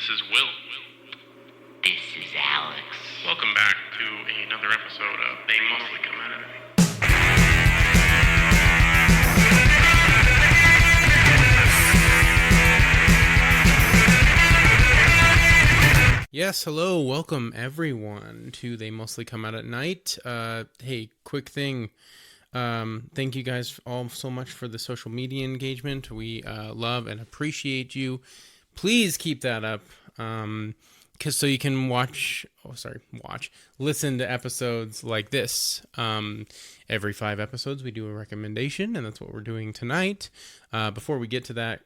This is Will. This is Alex. Welcome back to another episode of They Mostly Come Out of It. Yes, hello, welcome everyone to They Mostly Come Out at Night. Hey, quick thing. Thank you guys all so much for the social media engagement. We love and appreciate you. Please keep that up. So you can listen to episodes like this. Every 5 episodes we do a recommendation, and that's what we're doing tonight. Before we get to that,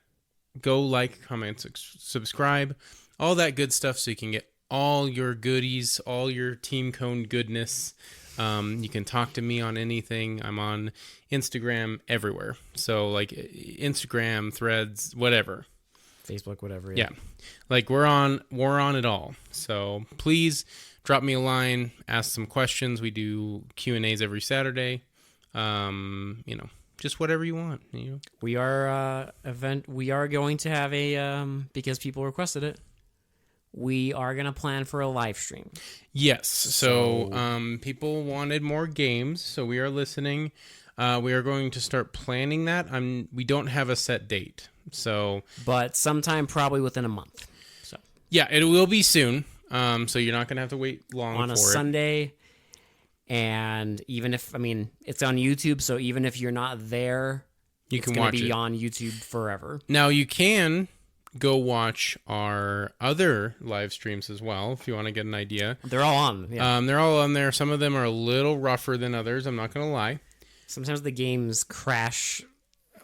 go like, comment, subscribe, all that good stuff so you can get all your goodies, all your Team Cone goodness. You can talk to me on anything. I'm on Instagram everywhere. So like Instagram, Threads, whatever. Facebook, whatever. Yeah. Like we're on it all. So please drop me a line, ask some questions. We do Q&As every Saturday. Just whatever you want. We are going to have a because people requested it. We are going to plan for a live stream. Yes. So people wanted more games, so we are listening. We are going to start planning that. We don't have a set date. But sometime probably within a month. So yeah, it will be soon. So you're not going to have to wait long on a Sunday. And even if, it's on YouTube, so even if you're not there, it's going to be on YouTube forever. Now you can go watch our other live streams as well if you want to get an idea. They're all on. Yeah. They're all on there. Some of them are a little rougher than others. I'm not going to lie. Sometimes the games crash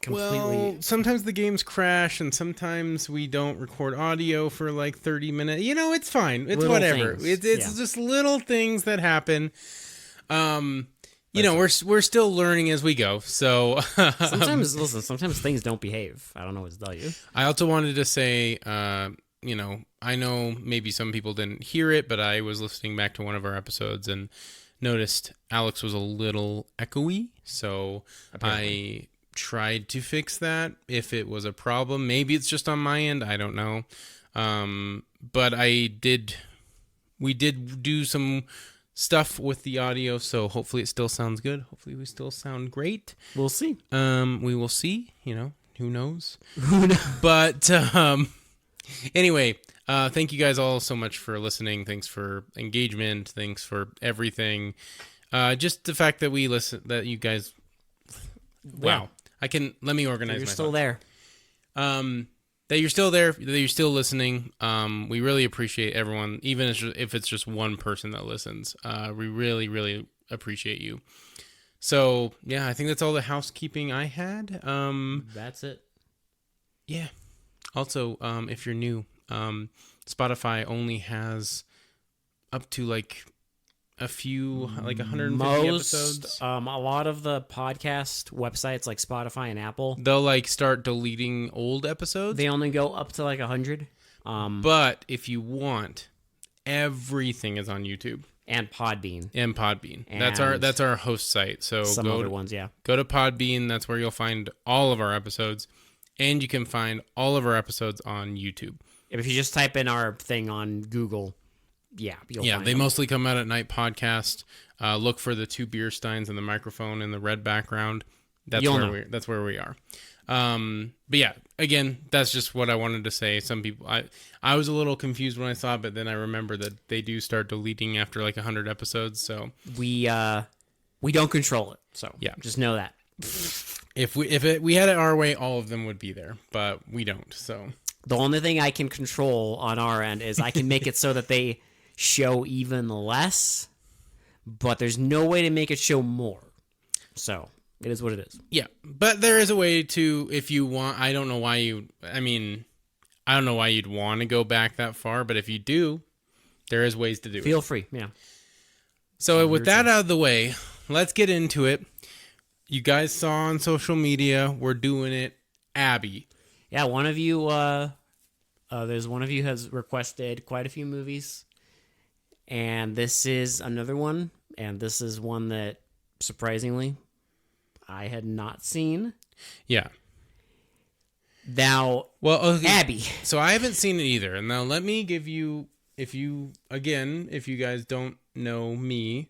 completely. Well, sometimes the games crash, and sometimes we don't record audio for like 30 minutes. It's fine. It's little whatever. Things. It's just little things that happen. We're still learning as we go. So sometimes things don't behave. I don't know what to tell you. I also wanted to say, I know maybe some people didn't hear it, but I was listening back to one of our episodes and noticed Alex was a little echoey. So apparently. I tried to fix that. If it was a problem, maybe it's just on my end. I don't know. But we did do some stuff with the audio, so hopefully it still sounds good. Hopefully we still sound great. We'll see. We will see. Who knows? But anyway, thank you guys all so much for listening. Thanks for engagement. Thanks for everything. Just the fact that that you guys. Wow. Let me organize. You're still there. That you're still there, that you're still listening. We really appreciate everyone, even if it's just one person that listens. We really, really appreciate you. So, yeah, I think that's all the housekeeping I had. That's it. Yeah. Also, if you're new, Spotify only has up to like a few, like 150 episodes. A lot of the podcast websites like Spotify and Apple, they'll like start deleting old episodes. They only go up to like 100. But if you want, everything is on YouTube and Podbean. And that's our host site. So some other ones, yeah. Go to Podbean. That's where you'll find all of our episodes, and you can find all of our episodes on YouTube. If you just type in our thing on Google. Yeah, they mostly come out at night podcast. Look for the 2 beer steins and the microphone in the red background. That's where we are. But yeah, again, that's just what I wanted to say. Some people, I was a little confused when I saw it, but then I remember that they do start deleting after like 100 episodes. So we don't control it. So yeah, just know that if we had it our way, all of them would be there, but we don't. So the only thing I can control on our end is I can make it so that they show even less, but there's no way to make it show more. So it is what it is. Yeah, but there is a way to, if you want. I don't know why you'd want to go back that far, but if you do, there is ways to do it. Feel free, yeah. So with that out of the way, let's get into it. You guys saw on social media, we're doing it. Abby. Yeah, one of you, there's one of you has requested quite a few movies. And this is another one, and this is one that, surprisingly, I had not seen. Yeah. Now, Well, okay, Abby. so I haven't seen it either. And now let me give you, if you guys don't know me,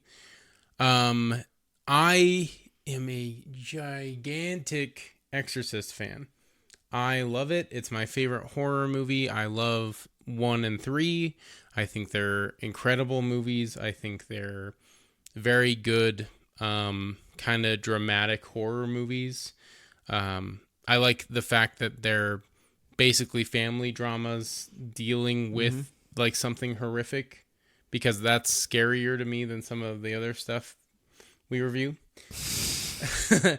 I am a gigantic Exorcist fan. I love it. It's my favorite horror movie. I love 1 and 3. I think they're incredible movies. I think they're very good, kind of dramatic horror movies. I like the fact that they're basically family dramas dealing with like something horrific, because that's scarier to me than some of the other stuff we review. I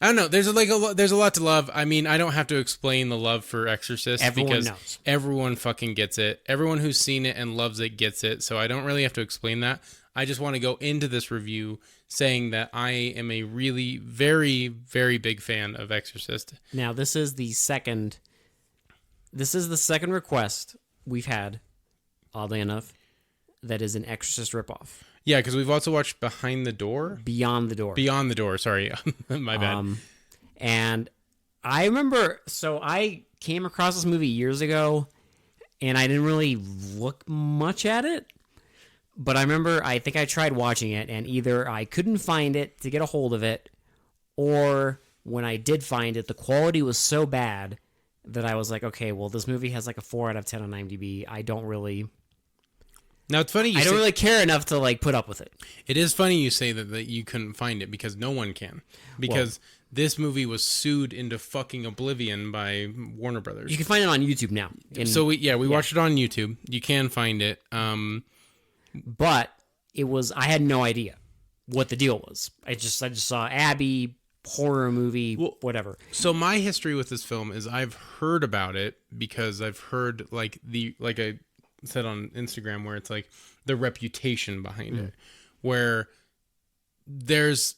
don't know. There's a lot to love. I mean, I don't have to explain the love for Exorcist because knows. everyone fucking gets it. Everyone who's seen it and loves it gets it. So I don't really have to explain that. I just want to go into this review saying that I am a really very, very big fan of Exorcist. Now, this is the second request we've had, oddly enough, that is an Exorcist ripoff. Yeah, because we've also watched Behind the Door. Beyond the Door. Beyond the Door, sorry. My bad. And I remember, so I came across this movie years ago, and I didn't really look much at it. But I remember, I think I tried watching it, and either I couldn't find it to get a hold of it, or when I did find it, the quality was so bad that I was like, okay, well, this movie has like a 4 out of 10 on IMDb. I don't really care enough to like put up with it. It is funny you say that you couldn't find it, because no one can. Because this movie was sued into fucking oblivion by Warner Brothers. You can find it on YouTube now. We watched it on YouTube. You can find it. But I had no idea what the deal was. I just saw Abby, horror movie, whatever. So my history with this film is I've heard about it because I've heard like I said on Instagram, where it's like the reputation behind it, where there's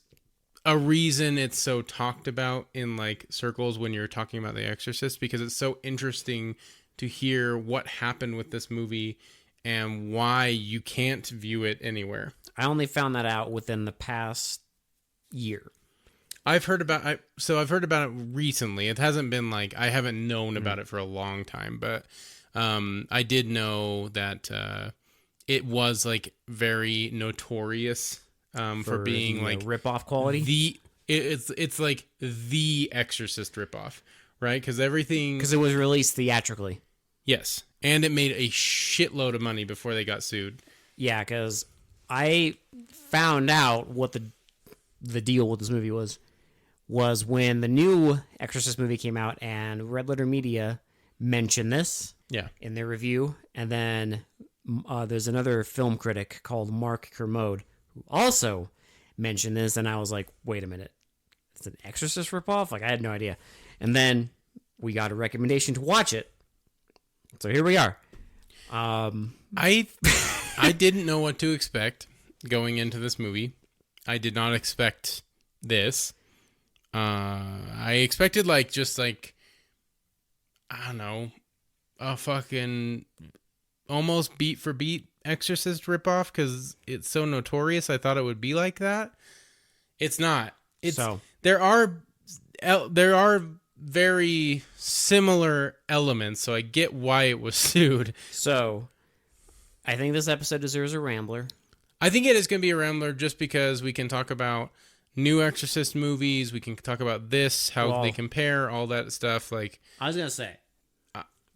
a reason it's so talked about in like circles when you're talking about The Exorcist, because it's so interesting to hear what happened with this movie and why you can't view it anywhere. I only found that out within the past year. I've heard about it recently. It hasn't been like, I haven't known about it for a long time, but I did know that it was like very notorious for being like rip-off quality. It's like the Exorcist ripoff, right? Because it was released theatrically. Yes, and it made a shitload of money before they got sued. Yeah, because I found out what the deal with this movie was when the new Exorcist movie came out, and Red Letter Media mentioned this in their review. And then there's another film critic called Mark Kermode who also mentioned this, and I was like, wait a minute, it's an Exorcist ripoff? Like, I had no idea. And then we got a recommendation to watch it. So here we are. I didn't know what to expect going into this movie. I did not expect this. I expected I don't know, a fucking almost beat for beat Exorcist ripoff, because it's so notorious. I thought it would be like that. It's not. There are very similar elements, so I get why it was sued. So I think this episode deserves a Rambler. I think it is going to be a Rambler just because we can talk about new Exorcist movies. We can talk about this, how they compare, all that stuff. Like, I was going to say,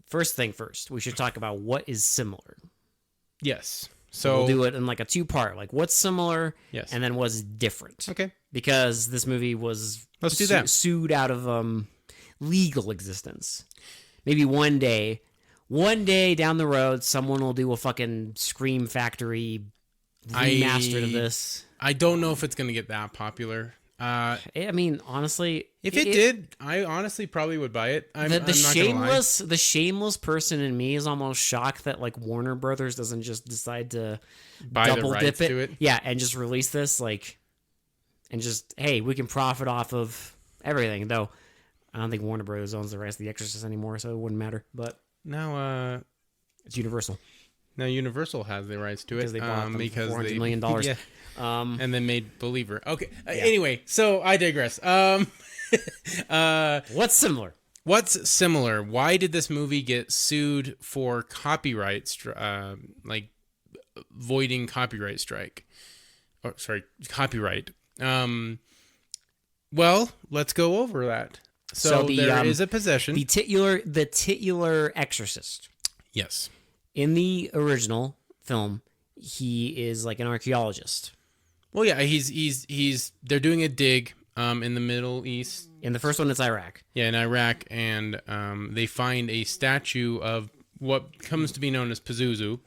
first thing first, we should talk about what is similar. Yes. So we'll do it in like a 2-part, like what's similar, yes, and then what's different. Okay. Because this movie was sued out of legal existence. Maybe one day down the road, someone will do a fucking Scream Factory remastered of this. I don't know if it's going to get that popular. I mean, honestly, if it did, I honestly probably would buy it. I'm not the shameless person in me is almost shocked that like Warner Brothers doesn't just decide to buy double the rights dip it. To it. Yeah, and just release this and just, hey, we can profit off of everything. Though I don't think Warner Brothers owns the rights to The Exorcist anymore, so it wouldn't matter. But now it's Universal. Now Universal has the rights to it because they bought them for $400 million. Yeah. And then made Believer. Okay. Yeah. Anyway, so I digress. What's similar? What's similar? Why did this movie get sued for like voiding copyright strike? Or sorry, copyright. Well, let's go over that. So there is a possession. The titular exorcist. Yes. In the original film, he is like an archaeologist. Well, yeah, they're doing a dig in the Middle East. In the first one, it's Iraq. Yeah, in Iraq, and they find a statue of what comes to be known as Pazuzu.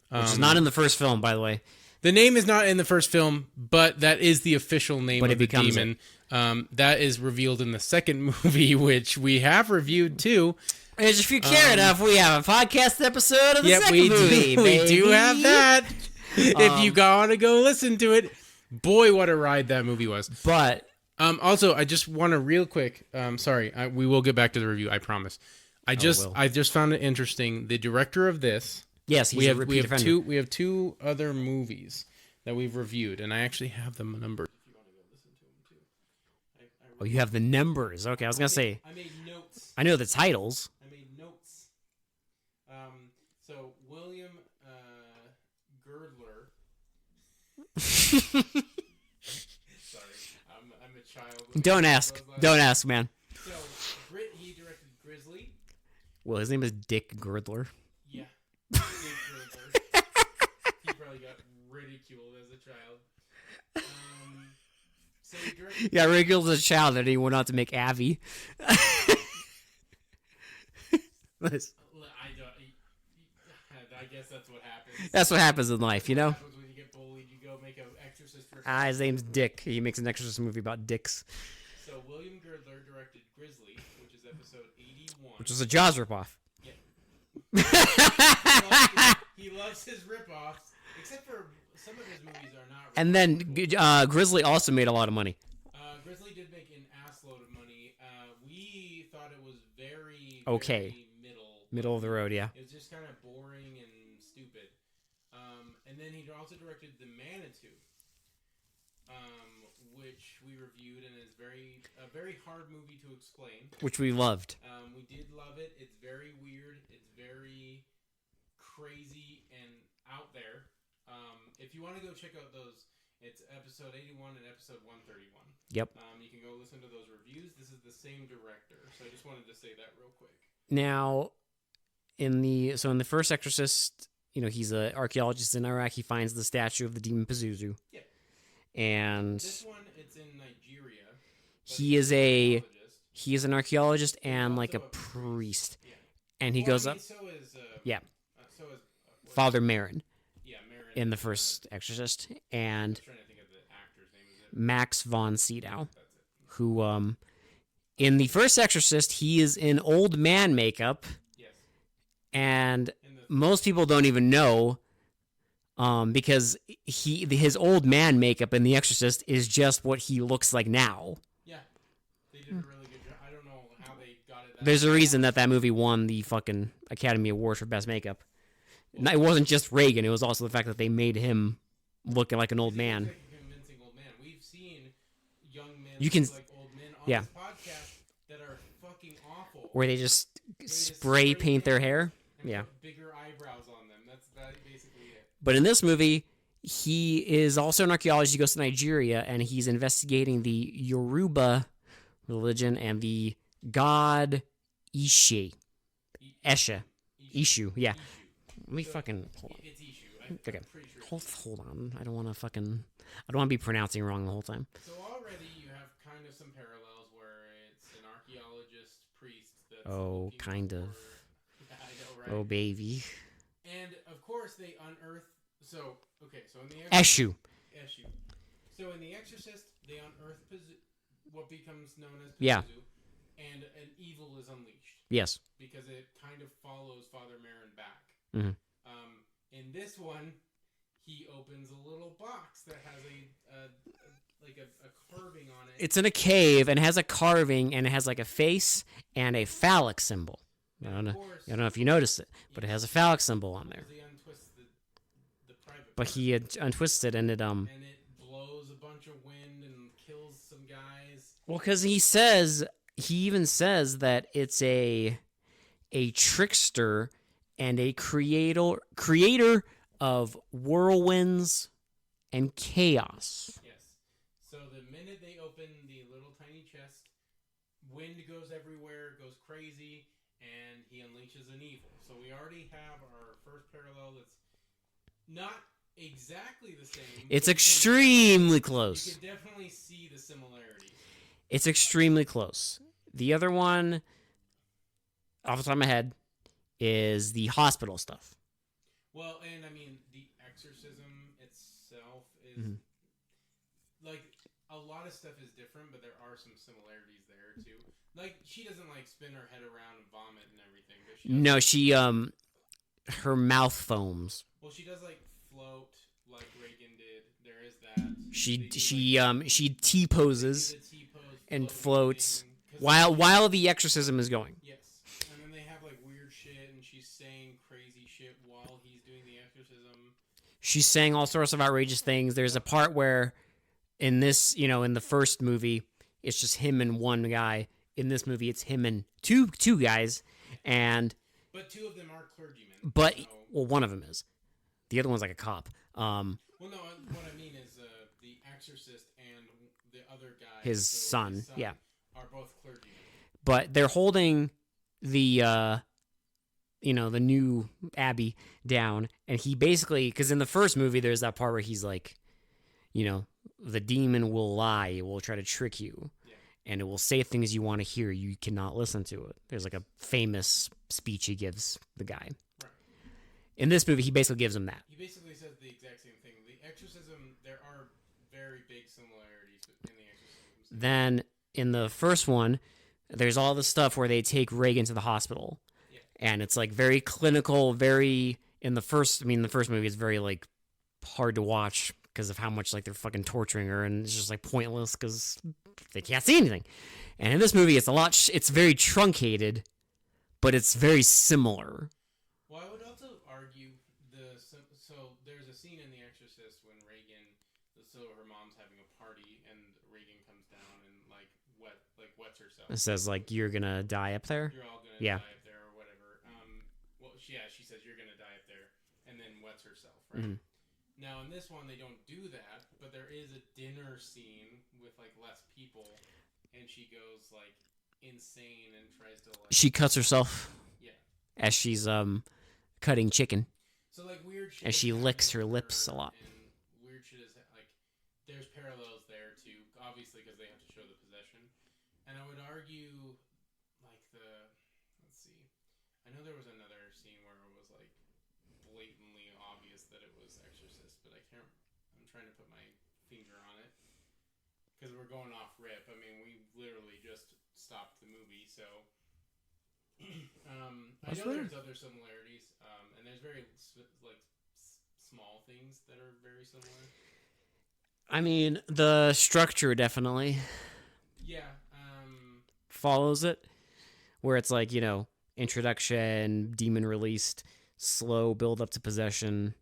Which is not in the first film, by the way. The name is not in the first film, but that is the official name of the demon. That is revealed in the second movie, which we have reviewed too. And if you care enough, we have a podcast episode of the second movie. We do have that. If you want to go listen to it, boy, what a ride that movie was. But also, I just want to real quick. Sorry, we will get back to the review. I promise. I just found it interesting. The director of this. Yes, he's a repeat offender. We have two other movies that we've reviewed, and I actually have them numbered. If you want to go listen to them too. Oh, you have the numbers. Okay, I was gonna say. I made notes. I know the titles. I made notes. So William Girdler. Sorry, I'm a child. Don't ask, man. So he directed Grizzly. Well, his name is Dick Girdler. Yeah. Dick Girdler. He probably got ridiculed as a child. So he directed. Yeah, ridiculed as a child, and he went on to make Avi. Nice. I guess that's what happens. That's what happens in life, you know? What happens when you get bullied, you go make an exorcist rip-off. His name's Dick. He makes an exorcist movie about dicks. So William Girdler directed Grizzly, which is episode 81. Which is a Jaws ripoff. Yeah. He loves his ripoffs, except for some of his movies are not. And then Grizzly also made a lot of money. Grizzly did make an assload of money. We thought it was very middle of the road. Yeah. It was just kind of boring and stupid. And then he also directed The Manitou, which we reviewed and is a very hard movie to explain. Which we loved. We did love it. It's very weird. It's very crazy and out there. If you want to go check out those, it's episode 81 and episode 131. Yep. You can go listen to those reviews. This is the same director, so I just wanted to say that real quick. Now, in the first Exorcist, he's an archaeologist in Iraq. He finds the statue of the demon Pazuzu. Yeah. And this one, it's in Nigeria. He is an archaeologist and like a priest. Yeah. And he goes up. So is Father Marin. Yeah, Marin. In the first Exorcist, and I'm trying to think of the actor's name. Is it Max von Sydow, who in the first Exorcist, he is in old man makeup. Yes. And most people don't even know, because his old man makeup in The Exorcist is just what he looks like now. Yeah, they did a really good job. I don't know how they got it. There's a reason that movie won the fucking Academy Award for Best Makeup. It wasn't just Reagan; it was also the fact that they made him looking like an old man. Like a convincing old man. We've seen young men like old men on this podcast that are fucking awful. Where they just spray paint their hair. Yeah. Bigger eyebrows on them. That's basically it. But in this movie, he is also an archaeologist. He goes to Nigeria, and he's investigating the Yoruba religion and the god Eshu. Yeah. Let me fucking hold on. It's Eshu. Okay. Hold on. I don't want to be pronouncing wrong the whole time. So already you have kind of some parallels where it's an archaeologist priest that's kind of. I know, right? Oh, baby. And of course they unearth. So in the Eshu. So in The Exorcist, they unearth what becomes known as Pazuzu. Yeah. And an evil is unleashed. Yes. Because it kind of follows Father Marin back. Mm-hmm. In this one, he opens a little box that has a carving on it. It's in a cave and has a carving and it has like a face and a phallic symbol. I don't know if you noticed it, but it has a phallic symbol on there. He untwists the private but he had untwisted and it and it blows a bunch of wind and kills some guys. Well, because he says he even says that it's a trickster and a creator of whirlwinds and chaos. Yes. So the minute they open the little tiny chest, wind goes everywhere, goes crazy, and he unleashes an evil. So we already have our first parallel that's not exactly the same. It's extremely close. You can definitely see the similarities. It's extremely close. The other one, off the top of my head, is the hospital stuff. Well, and I mean, the exorcism itself is like a lot of stuff is different, but there are some similarities there too. Like she doesn't like spin her head around and vomit and everything. But her mouth foams. Well, she does like float like Reagan did. There is that. She T-poses and floats while the exorcism is going. Yes. And then they have like weird shit and she's saying crazy shit while he's doing the exorcism. She's saying all sorts of outrageous things. There's a part where in this, in the first movie, it's just him and one guy. In this movie, it's him and two guys. But two of them are clergymen. Well, one of them is. The other one's like a cop. Well, no, what I mean is the exorcist and the other guy, his son, yeah, are both clergymen. But they're holding the, the new Abbey down, and he basically, because in the first movie, there's that part where he's like, the demon will lie, it will try to trick you, and it will say things you want to hear. You cannot listen to it. There's like a famous speech he gives the guy. Right. In this movie, he basically gives him that. He basically says the exact same thing. The exorcism, there are very big similarities in the exorcism. Then in the first one, there's all the stuff where they take Reagan to the hospital, and it's like very clinical. The first movie is very like hard to watch because of how much like they're fucking torturing her, and it's just like pointless because they can't see anything. And in this movie, it's very truncated, but it's very similar. Well, I would also argue so there's a scene in The Exorcist when her mom's having a party and Reagan comes down and wets herself. It says like you're gonna die up there. You're all gonna die up there or whatever. She says you're gonna die up there and then wets herself, right? Mm-hmm. Now in this one they don't do that, but there is a dinner scene with like less people, and she goes like insane and tries to like. She cuts herself. Yeah. As she's cutting chicken. So like weird shit. As she licks her lips a lot. And weird shit is like there's parallels there too, obviously because they have to show the possession. And I would argue like let's see. I know there was another scene where it was like blatantly obvious that it was Exorcist, but I'm trying to put my finger on it because we're going off rip. I mean, we literally just stopped the movie, so I know there's other similarities, and there's very like small things that are very similar. I mean, the structure definitely follows it, where it's like, introduction, demon released, slow build up to possession,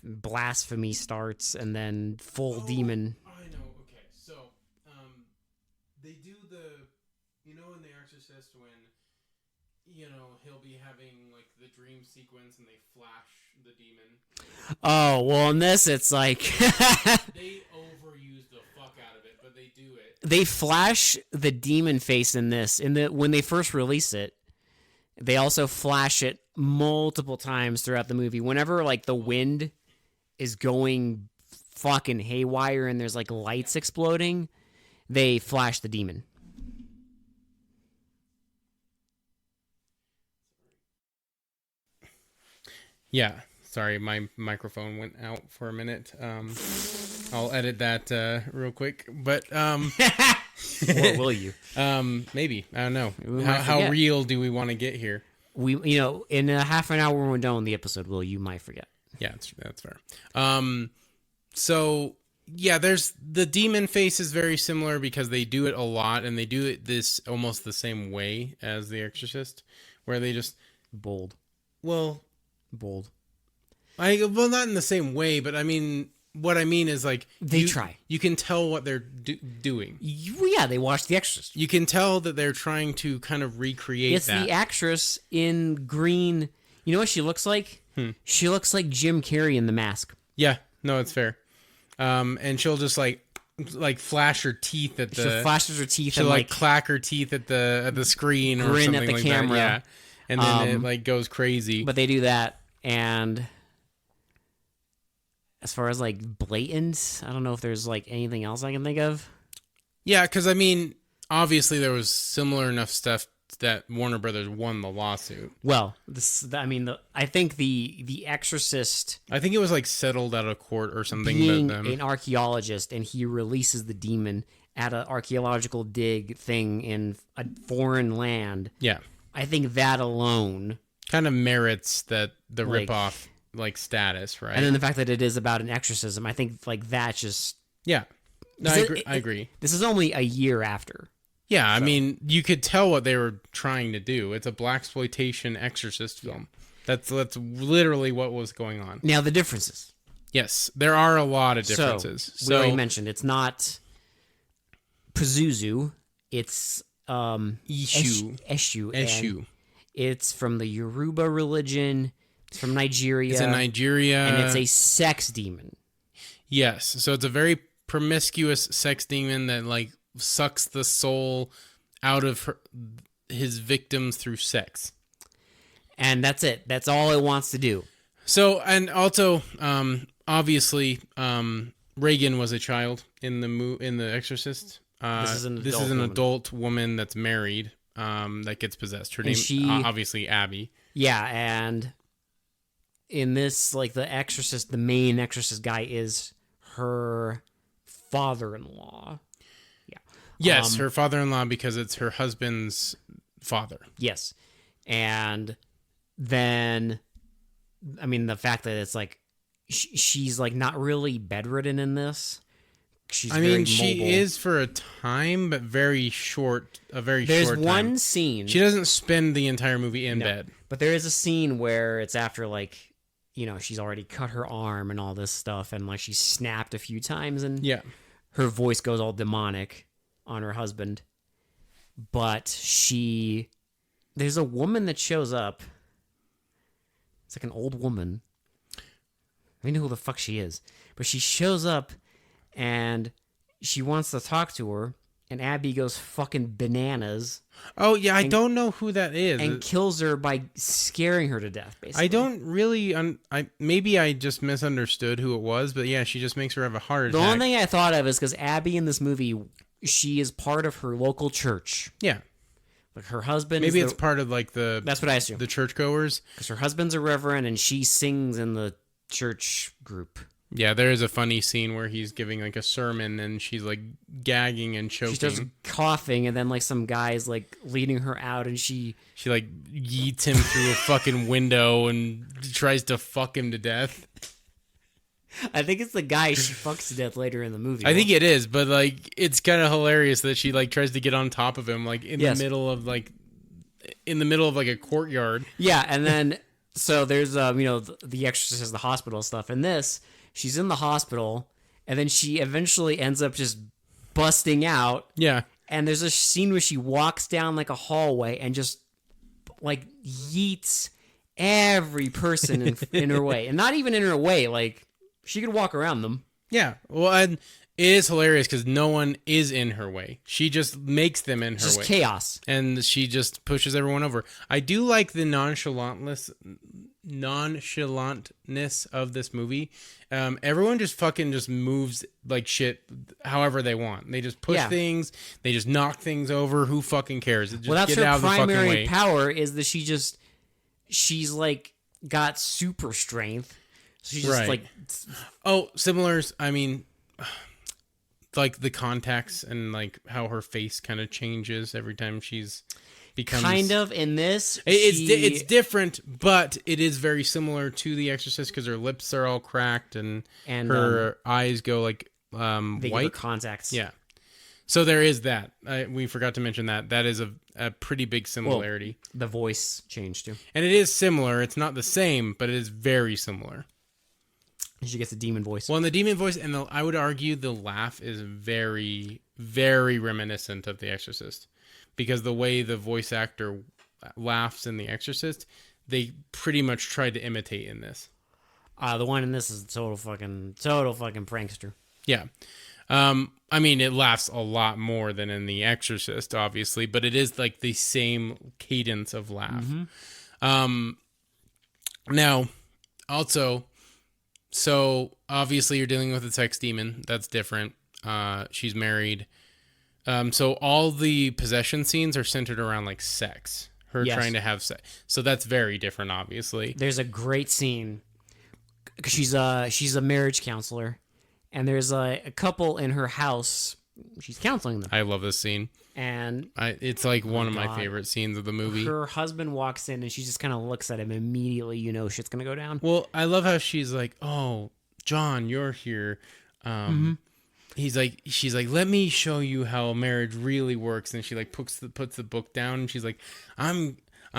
blasphemy starts, and then full demon. I know. Okay, so they do in The Exorcist when he'll be having like the dream sequence and they flash the demon. Oh well, in this it's like they overuse the fuck out of it, but they do it. They flash the demon face in this. When they first release it, they also flash it multiple times throughout the movie. Whenever like the wind is going fucking haywire and there's like lights exploding, they flash the demon. Yeah, sorry, my microphone went out for a minute. I'll edit that real quick, but or will you? Maybe, I don't know. How real do we want to get here? We, in a half an hour when we're done with the episode, you might forget. Yeah, that's fair. So yeah, there's the demon face is very similar because they do it a lot, and they do it this almost the same way as The Exorcist, where they just bold. Well, not in the same way, but I mean, what I mean is like They try. You can tell what they're doing. Yeah, they watched The Exorcist. You can tell that they're trying to kind of recreate It's that. the actress in green. You know what she looks like? She looks like Jim Carrey in The Mask. Yeah, no, it's fair. And she'll just like flash her teeth at the. She flashes her teeth She'll and like clack her teeth at the screen or grin something at the like camera. that. Yeah, and then it like goes crazy. But they do that, and as far as like blatant, I don't know if there's like anything else I can think of. Yeah, because I mean, obviously there was similar enough stuff that Warner Brothers won the lawsuit. Well, I think the Exorcist I think it was like settled out of court or something. being But, an archaeologist, and he releases the demon at an archaeological dig thing in a foreign land. yeah, I think that alone, kind of merits the Like- ripoff like status, right? and then the fact that it is about an exorcism, I think like that just. yeah, no, Because I agree. This is only a year after. Yeah, I mean, you could tell what they were trying to do. It's a blaxploitation exorcist film. That's literally what was going on. Now the differences. Yes, there are a lot of differences. We already mentioned it's not Pazuzu. It's Eshu. Eshu. Eshu. And it's from the Yoruba religion. It's from Nigeria. It's in Nigeria. And it's a sex demon. Yes, so it's a very promiscuous sex demon that like sucks the soul out of his victims through sex. And that's it. That's all it wants to do. So, and also, obviously, Reagan was a child in the Exorcist. This is an adult woman that's married, that gets possessed. Her name, obviously, Abby. Yeah, and in this, like the Exorcist, the main Exorcist guy is her father-in-law. Yeah. Yes, her father-in-law, because it's her husband's father. Yes. And then, I mean, the fact that it's like, she's like not really bedridden in this. She's very mobile. She is for a time, but very short. There's short time. one scene. She doesn't spend the entire movie in bed. But there is a scene where it's after like, you know, she's already cut her arm and all this stuff, and like she's snapped a few times, and yeah, her voice goes all demonic on her husband. But there's a woman that shows up. It's like an old woman. I don't know who the fuck she is, but she shows up and she wants to talk to her, and Abby goes fucking bananas. Oh yeah, I don't know who that is, and kills her by scaring her to death. Basically, I don't really. Maybe I just misunderstood who it was, but yeah, she just makes her have a heart attack. The only thing I thought of is because Abby in this movie, she is part of her local church. Yeah, like her husband. Maybe it's part of like the. That's what I assume. The churchgoers, because her husband's a reverend and she sings in the church group. Yeah, there is a funny scene where he's giving like a sermon and she's like gagging and choking. She starts coughing, and then like some guy's like leading her out, and she like yeets him through a fucking window and tries to fuck him to death. I think it's the guy she fucks to death later in the movie. I think it is, but like it's kind of hilarious that she like tries to get on top of him like in the middle of like a courtyard. Yeah, and then so there's you know, the Exorcist has the hospital stuff. In this, she's in the hospital, and then she eventually ends up just busting out. Yeah. And there's a scene where she walks down like a hallway and just like yeets every person in her way. And not even in her way, like she could walk around them. Yeah. Well, and it is hilarious because no one is in her way. She just makes them in her way. Just chaos. And she just pushes everyone over. I do like the nonchalantness of this movie. Everyone just fucking just moves like shit however they want. They just push things. They just knock things over. Who fucking cares? Just that's get her out of the fucking primary way. power is that she's like got super strength. So she's just like... Oh, similars. I mean... like the contacts and like how her face kind of changes every time she's becomes kind of in this. It's different, but it is very similar to The Exorcist because her lips are all cracked and her eyes go like white contacts. Yeah, so there is that. We forgot to mention that. That is a pretty big similarity. Well, the voice changed too, and it is similar. It's not the same, but it is very similar. She gets a demon voice. Well, in the demon voice, and I would argue the laugh is very, very reminiscent of The Exorcist, because the way the voice actor laughs in The Exorcist, they pretty much tried to imitate in this. The one in this is total fucking prankster. Yeah. I mean, it laughs a lot more than in The Exorcist, obviously, but it is like the same cadence of laugh. Now, also, so obviously you're dealing with a sex demon. That's different. She's married. So all the possession scenes are centered around like sex. Her trying to have sex. So that's very different, obviously. There's a great scene. She's a marriage counselor, and there's a couple in her house. She's counseling them. I love this scene. And it's like one of my favorite scenes of the movie. Her husband walks in, and she just kind of looks at him. Immediately, you know shit's gonna go down. Well, I love how she's like, "Oh, John, you're here." She's like, "Let me show you how marriage really works." And she like puts the book down, and she's like,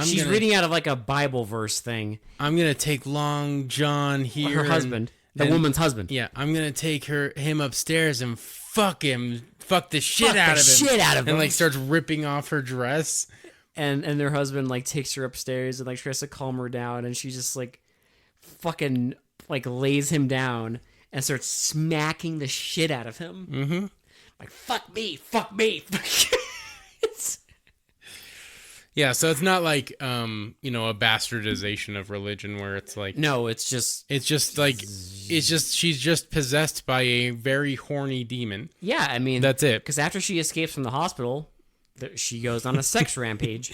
She's reading out of like a Bible verse thing. I'm gonna take Long John here, her husband, the woman's husband. Yeah, I'm gonna take him upstairs and fuck the shit out of him, and like starts ripping off her dress. And their husband like takes her upstairs and like tries to calm her down, and she just like fucking like lays him down and starts smacking the shit out of him. Mm-hmm. Like fuck me. Yeah, so it's not like a bastardization of religion where it's like she's just possessed by a very horny demon. Yeah, I mean that's it. Because after she escapes from the hospital, she goes on a sex rampage.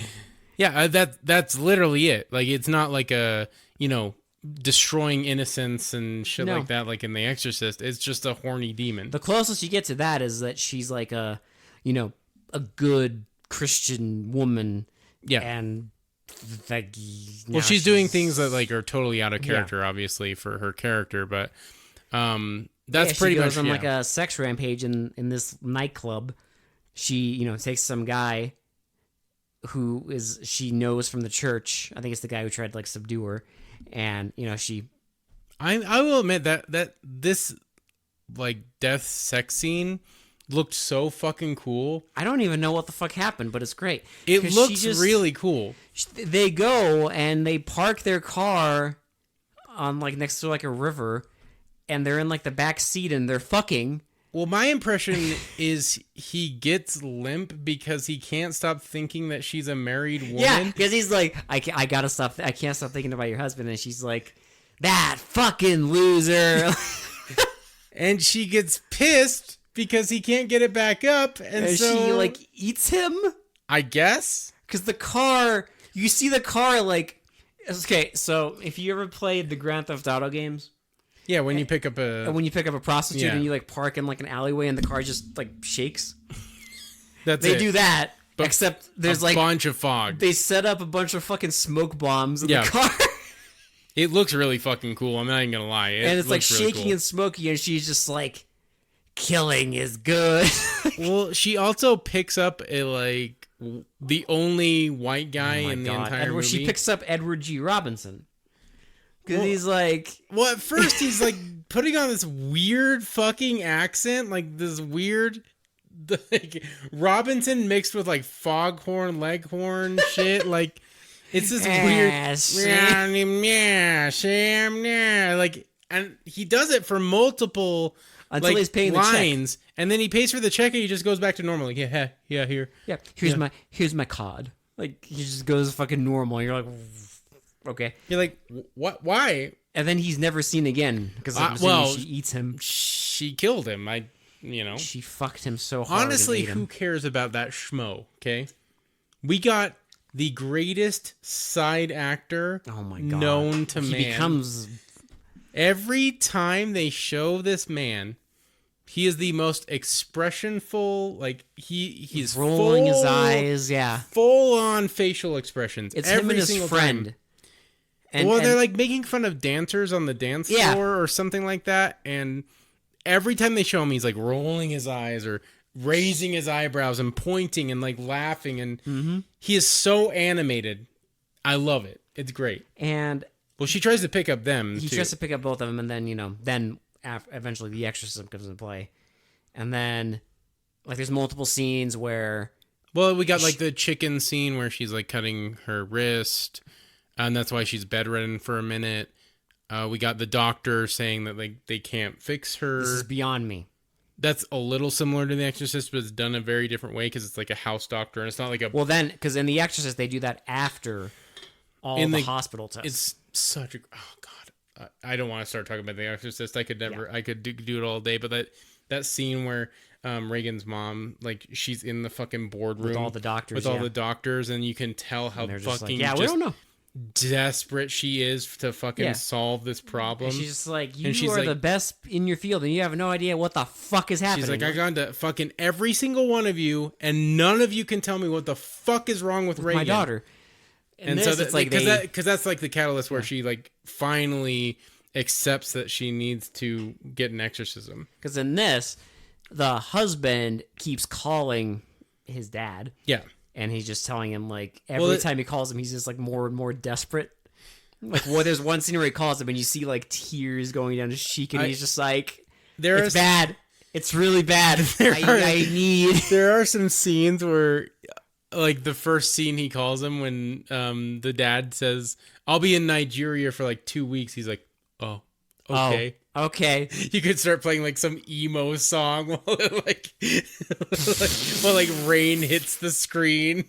Yeah, that's literally it. Like it's not like a destroying innocence and shit like that, like in The Exorcist. It's just a horny demon. The closest you get to that is that she's like a good Christian woman. Yeah, and like, she's doing things that like are totally out of character, obviously for her character, but that's pretty much on like a sex rampage in this nightclub. She takes some guy who she knows from the church. I think it's the guy who tried to like subdue her, and she. I will admit that this like death sex scene looked so fucking cool. I don't even know what the fuck happened, but it's great. It looks really cool. They go and they park their car on like next to like a river, and they're in like the back seat and they're fucking. Well, my impression is he gets limp because he can't stop thinking that she's a married woman. Yeah, because he's like, I gotta stop. I can't stop thinking about your husband, and she's like, that fucking loser. And she gets pissed because he can't get it back up, and so she like eats him, I guess. Because you see the car like, okay. So if you ever played the Grand Theft Auto games, yeah, when you pick up a prostitute and you like park in like an alleyway and the car just like shakes, they do that. But except there's like a bunch of fog. They set up a bunch of fucking smoke bombs in the car. It looks really fucking cool. I'm not even gonna lie. And it's like shaking and smoky, and she's just like, killing is good. Well, she also picks up the only white guy in the entire movie. She picks up Edward G. Robinson. Because he's like... Well, at first he's like putting on this weird fucking accent. Like this weird... Like Robinson mixed with like foghorn, leghorn shit. Like it's this weird... Like, and he does it for multiple... Until he's paying lines, the check. And then he pays for the check and he just goes back to normal. Like, here. Yeah, here's my card. Like, he just goes fucking normal. You're like, okay. You're like, what? Why? And then he's never seen again because she eats him. She killed him. She fucked him so hard. Honestly, who cares about that schmo? Okay, we got the greatest side actor. Oh my God. Known to man. He becomes. Every time they show this man, he is the most expressionful. Like he's rolling his eyes, yeah, full on facial expressions. It's him and his friend. And they're like making fun of dancers on the dance floor or something like that. And every time they show him, he's like rolling his eyes or raising his eyebrows and pointing and like laughing. And he is so animated. I love it. It's great. And Well, she tries to pick up them, he too. tries to pick up both of them, and then eventually the exorcism comes into play. And then, like, there's multiple scenes where... Well, we got, like, the chicken scene where she's, like, cutting her wrist, and that's why she's bedridden for a minute. We got the doctor saying that, like, they can't fix her. This is beyond me. That's a little similar to The Exorcist, but it's done a very different way because it's, like, a house doctor, and it's not like a... Well, then, because in The Exorcist, they do that after all the hospital tests. It's such a... Oh, God. I don't want to start talking about The Exorcist. I could never... Yeah. I could do it all day, but that scene where... Reagan's mom, like, she's in the fucking boardroom with all the doctors, and you can tell how fucking like, we don't know, desperate she is to fucking solve this problem. And she's just like, you are the best in your field, and you have no idea what the fuck is happening. She's like, I gone to fucking every single one of you, and none of you can tell me what the fuck is wrong with Reagan, my daughter. And so it's like because that's like the catalyst where she like finally accepts that she needs to get an exorcism. Because in this, the husband keeps calling his dad. Yeah. And he's just telling him, like, every time he calls him, he's just, like, more and more desperate. Like, there's one scene where he calls him, and you see, like, tears going down his cheek, and he's just like, it's bad. It's really bad. I need... There are some scenes where, like, the first scene he calls him when the dad says, I'll be in Nigeria for, like, 2 weeks. He's like, oh, okay. Oh, okay. You could start playing like some emo song while like rain hits the screen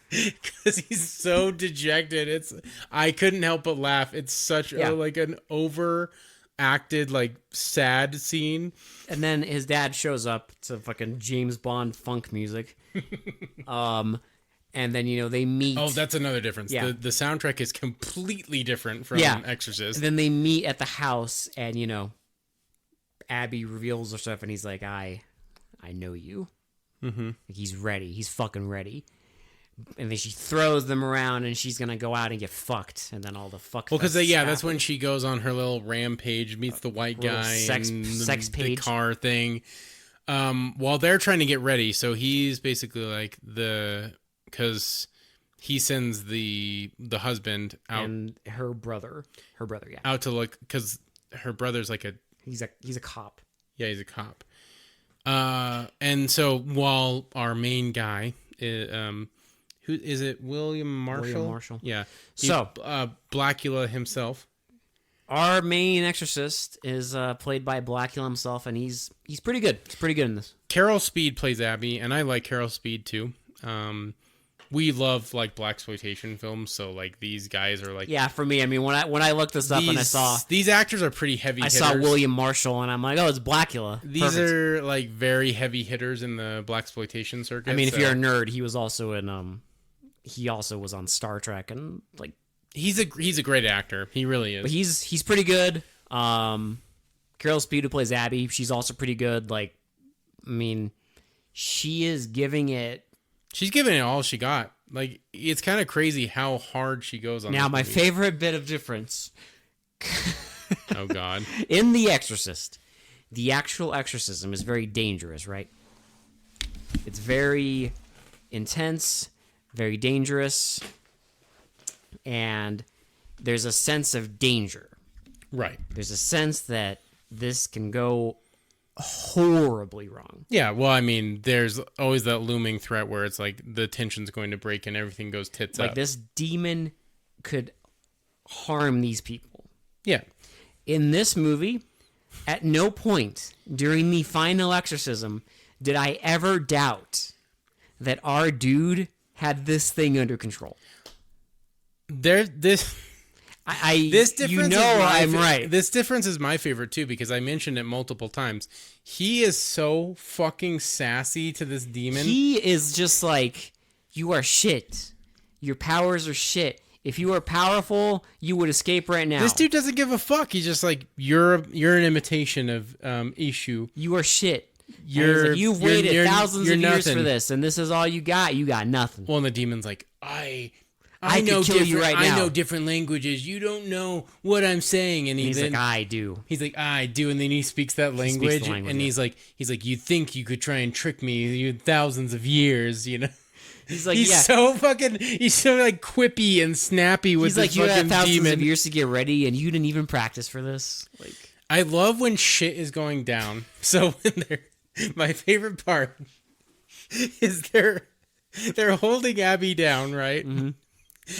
because he's so dejected. I couldn't help but laugh. It's such like an overacted like sad scene. And then his dad shows up to fucking James Bond funk music. And then, they meet... Oh, that's another difference. Yeah. The soundtrack is completely different from Exorcist. And then they meet at the house, and, Abby reveals herself, and he's like, I know you. Mm-hmm. Like, he's ready. He's fucking ready. And then she throws them around, and she's going to go out and get fucked. And then all the fuck... Well, because, that's when she goes on her little rampage, meets the white guy, sex the car thing. While they're trying to get ready, so he's basically like because he sends the husband out and her brother, out to look because her brother's like he's a cop. Yeah, he's a cop. And so while our main guy, who is it? William Marshall. Yeah. So Blackula himself. Our main exorcist is played by Blackula himself, and he's pretty good. He's pretty good in this. Carol Speed plays Abby, and I like Carol Speed too. We love like blaxploitation films, so like these guys are like for me. I mean, when I looked this up and I saw these actors are pretty heavy. I saw William Marshall, and I'm like, oh, it's Blackula. These are like very heavy hitters in the blaxploitation circuit. I mean, if you're a nerd, he was also in he also was on Star Trek, and like he's a great actor. He really is. But he's pretty good. Carol Speed, who plays Abby, she's also pretty good. Like, I mean, she is giving it. She's giving it all she got. Like, it's kind of crazy how hard she goes on. Now, my favorite bit of difference. Oh, God. In The Exorcist, the actual exorcism is very dangerous, right? It's very intense, very dangerous, and there's a sense of danger. Right. There's a sense that this can go horribly wrong. Yeah, well, I mean, there's always that looming threat where it's like the tension's going to break and everything goes tits up. Like, this demon could harm these people. Yeah. In this movie, at no point during the final exorcism did I ever doubt that our dude had this thing under control. This difference I'm right. This difference is my favorite too because I mentioned it multiple times. He is so fucking sassy to this demon. He is just like, you are shit. Your powers are shit. If you were powerful, you would escape right now. This dude doesn't give a fuck. He's just like, you're an imitation of Eshu. You are shit. You've waited thousands of years for this, and this is all you got. You got nothing. Well, and the demon's like, I know kill you right now. I know different languages. You don't know what I'm saying. And he's like, I do. He's like, I do. And then he speaks that language. And he's like, you think you could try and trick me? You thousands of years, He's like, he's so like quippy and snappy with He's this like, you had fucking thousands demon. of years to get ready, and you didn't even practice for this. Like, I love when shit is going down. So when my favorite part is they're holding Abby down, right? Mm-hmm.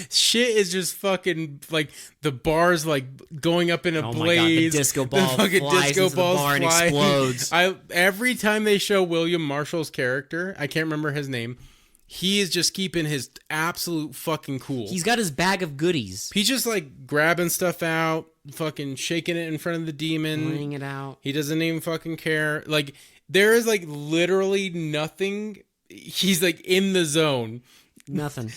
Shit is just fucking like the bar's like going up in a oh blaze. my god, the disco ball fucking flies disco into the balls bar and fly. explodes. Every time they show William Marshall's character, I can't remember his name. He is just keeping his absolute fucking cool. He's got his bag of goodies. He's just like grabbing stuff out, fucking shaking it in front of the demon. Laying it out. He doesn't even fucking care. Like, there is like literally nothing. He's like in the zone. Nothing.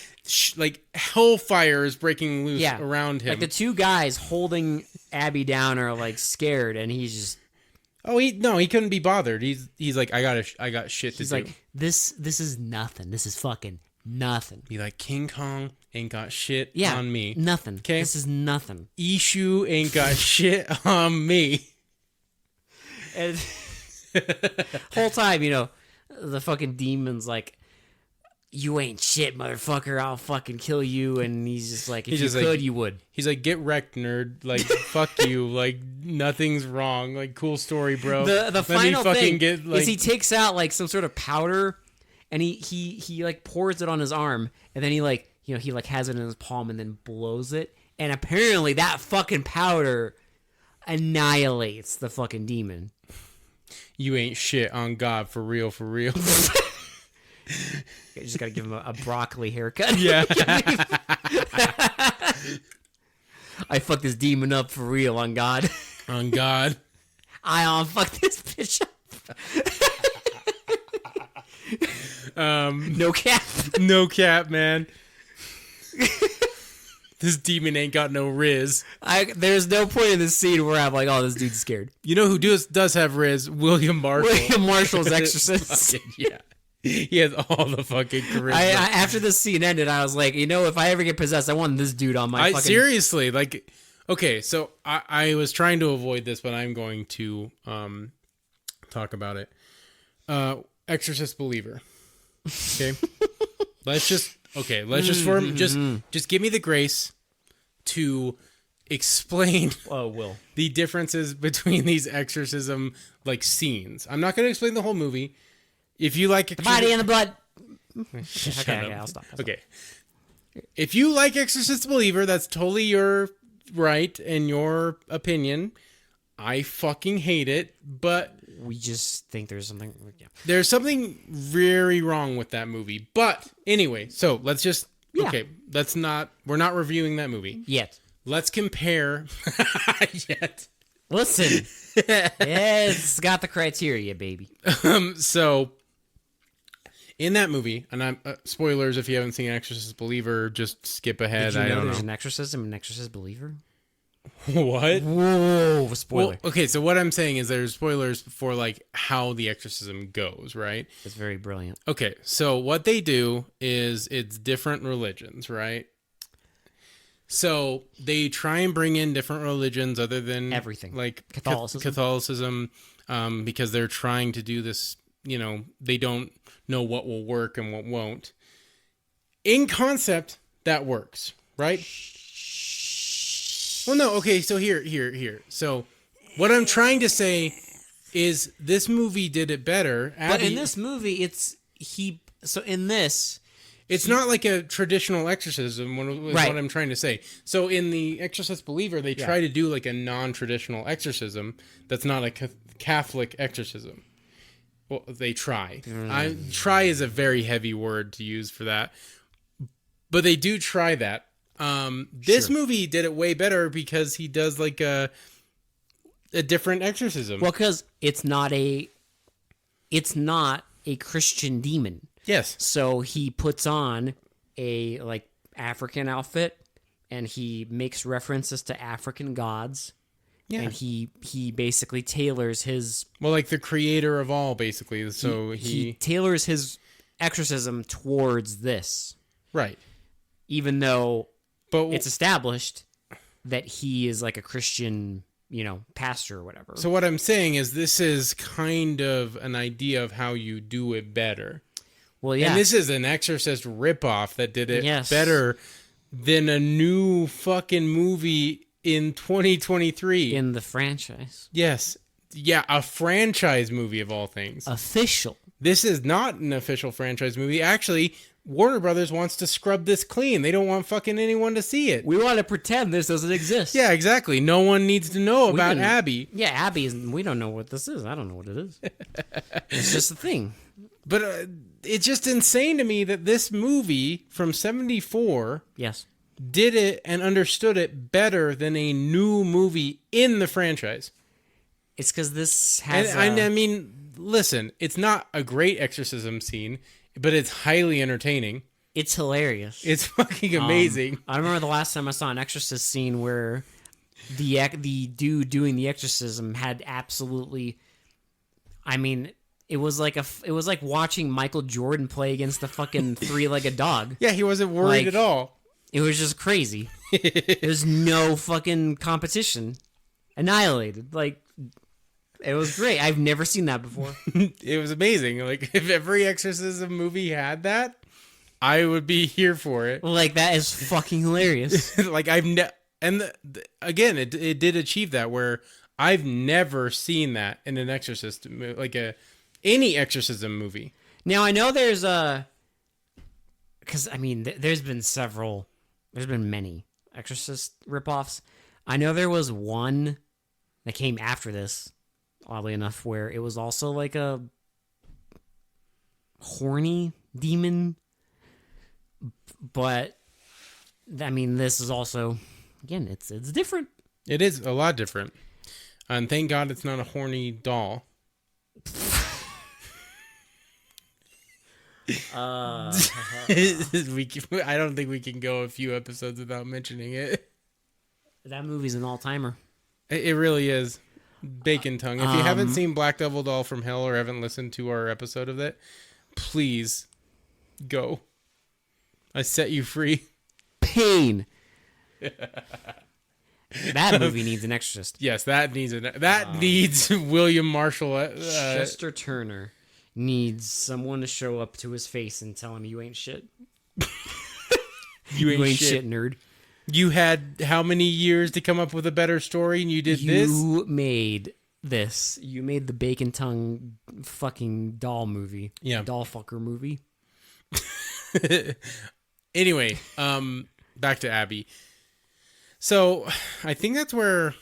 Like hellfire is breaking loose Yeah. around him. Like the two guys holding Abby down are like scared, and he's just. Oh, he couldn't be bothered. He's like, I got shit to He's do. like, this is nothing. This is fucking nothing. Be like, King Kong ain't got shit Yeah, on me. nothing. 'Kay? This is nothing. Eshu ain't got shit on me. And whole time, the fucking demon's like, you ain't shit, motherfucker. I'll fucking kill you. And he's just like, if He's you just could, like- you would. He's like, get wrecked, nerd. Like, fuck you. Like, nothing's wrong. Like, cool story, bro. The Let me final fucking thing get, like, is he takes out like some sort of powder, and he like pours it on his arm, and then he like he like has it in his palm and then blows it, and apparently that fucking powder annihilates the fucking demon. You ain't shit on God, for real, for real. You just gotta give him a broccoli haircut. Yeah. I fucked this demon up for real, on God. On God. I fuck this bitch up. No cap. No cap, man. This demon ain't got no riz. There's no point in this scene where I'm like, oh, this dude's scared. You know who does have riz? William Marshall. William Marshall's exorcist. Fucking, yeah. He has all the fucking charisma. After this scene ended, I was like, if I ever get possessed, I want this dude on my fucking... Seriously, like, okay, so I was trying to avoid this, but I'm going to talk about it. Exorcist believer. Okay? let's just give me the grace to explain the differences between these exorcism like scenes. I'm not going to explain the whole movie. If you like The body and the blood. Shut Okay, up. I'll stop. Okay. If you like Exorcist Believer, that's totally your right and your opinion. I fucking hate it, but We just think there's something... Yeah. there's something very wrong with that movie. But anyway, so let's just... Yeah. Okay, we're not reviewing that movie. Yet. Let's compare... Yet. Listen. It's got the criteria, baby. So... In that movie, and I'm spoilers if you haven't seen Exorcist Believer, just skip ahead. Did you know I don't there's know. an exorcism, an exorcist believer? What? Whoa, spoiler. Well, okay, so what I'm saying is there's spoilers for like how the exorcism goes, right? It's very brilliant. Okay, so what they do is it's different religions, right? So they try and bring in different religions other than Everything. like Catholicism. because they're trying to do this. They don't know what will work and what won't. In concept, that works, right? Well, no, okay, so here. So what I'm trying to say is this movie did it better. But in this movie, it's not like a traditional exorcism, is Right. what I'm trying to say. So in the Exorcist Believer, they try to do like a non-traditional exorcism that's not a Catholic exorcism. Well, they try. Try is a very heavy word to use for that. But they do try that. This movie did it way better because he does like a different exorcism. well, because it's not a Christian demon. Yes. So he puts on a like African outfit, and he makes references to African gods. Yeah. And he basically tailors his Well, like the creator of all, basically. So he tailors his exorcism towards this, right. even though But it's established that he is like a Christian, pastor or whatever. so what I'm saying is this is kind of an idea of how you do it better. Well, yeah. And this is an Exorcist ripoff that did it Yes. better than a new fucking movie in 2023. In the franchise. Yes. Yeah, a franchise movie of all things. Official. This is not an official franchise movie. Actually, Warner Brothers wants to scrub this clean. They don't want fucking anyone to see it. We want to pretend this doesn't exist. Yeah, exactly. No one needs to know about can- Abby. Yeah, Abby is. We don't know what this is. I don't know what it is. It's just a thing. But it's just insane to me that this movie from 74 Yes. did it and understood it better than a new movie in the franchise. It's because this has. I mean, listen, it's not a great exorcism scene, but it's highly entertaining. It's hilarious. It's fucking amazing. I remember the last time I saw an Exorcist scene where the dude doing the exorcism had absolutely. I mean, it was like watching Michael Jordan play against the fucking three-legged dog. Yeah, he wasn't worried Like- at all. It was just crazy. There's no fucking competition. Annihilated. Like, it was great. I've never seen that before. It was amazing. Like, if every exorcism movie had that, I would be here for it. Like, that is fucking hilarious. Like, again, it did achieve that where I've never seen that in an exorcist, like any exorcism movie. Now, I know there's because, I mean, there's been many Exorcist ripoffs. I know there was one that came after this, oddly enough, where it was also like a horny demon. But, I mean, this is also, again, it's different. It is a lot different. And thank God it's not a horny doll. I don't think we can go a few episodes without mentioning it. That movie's an all-timer. It really is. Bacon tongue. If you haven't seen Black Devil Doll from Hell or haven't listened to our episode of that, please go. I set you free. Pain. That movie needs an exorcist. Yes, that needs William Marshall. Chester Turner needs someone to show up to his face and tell him you ain't shit. You ain't shit, nerd. You had how many years to come up with a better story, and you did this? You made this. You made the bacon tongue fucking doll movie. Yeah. Doll fucker movie. Anyway, back to Abby. So I think that's where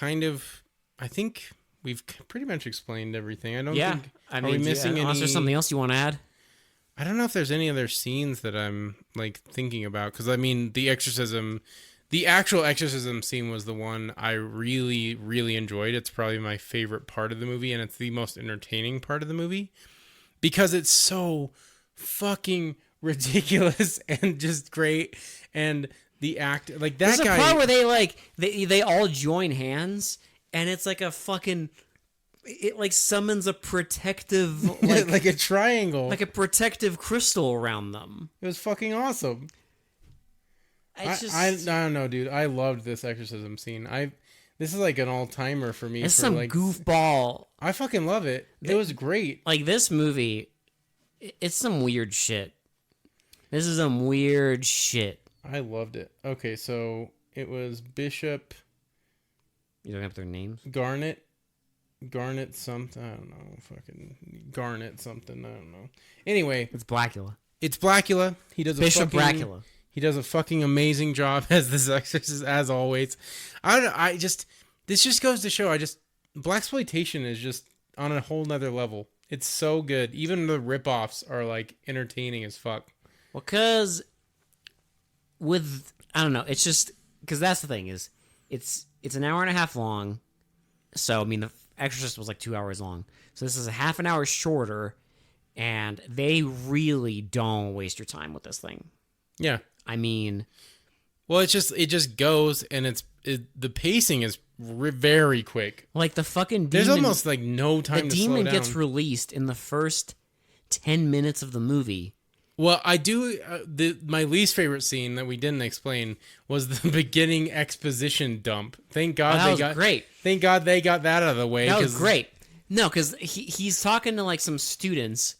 I think we've pretty much explained everything. I don't think. I Are mean, we missing any? unless there's something else you want to add? I don't know if there's any other scenes that I'm like thinking about, because I mean the actual exorcism scene was the one I really, really enjoyed. It's probably my favorite part of the movie, and it's the most entertaining part of the movie because it's so fucking ridiculous and just great. And the act, like that There's guy, a part where they all join hands, and it's like a fucking. It like summons a protective like a triangle, like a protective crystal around them. it was fucking awesome. I don't know, dude. I loved this exorcism scene. This is like an all timer for me. It's for some like, goofball. I fucking love it. It was great. Like this movie, it's some weird shit. This is some weird shit. I loved it. Okay, so it was Bishop You don't have their names. Garnet something. I don't know. Fucking Garnet something. I don't know. Anyway, It's Blackula. it's Blackula. He does Bishop a fucking, Blackula. He does a fucking amazing job as this exorcist, as always. This just goes to show, blaxploitation is just on a whole nother level. It's so good. Even the ripoffs are like entertaining as fuck. Well, cause I don't know. It's just because that's the thing is, it's an hour and a half long. So I mean, the Exorcist was like 2 hours long. So this is a half an hour shorter, and they really don't waste your time with this thing. Yeah. I mean, Well, it just goes, and the pacing is very quick. like the fucking demon. There's almost like no time the to slow demon down. gets released in the first 10 minutes of the movie. Well, I do. My least favorite scene that we didn't explain was the beginning exposition dump. Thank God That was great. Thank God they got that out of the way. That was great. No, because he's talking to like some students,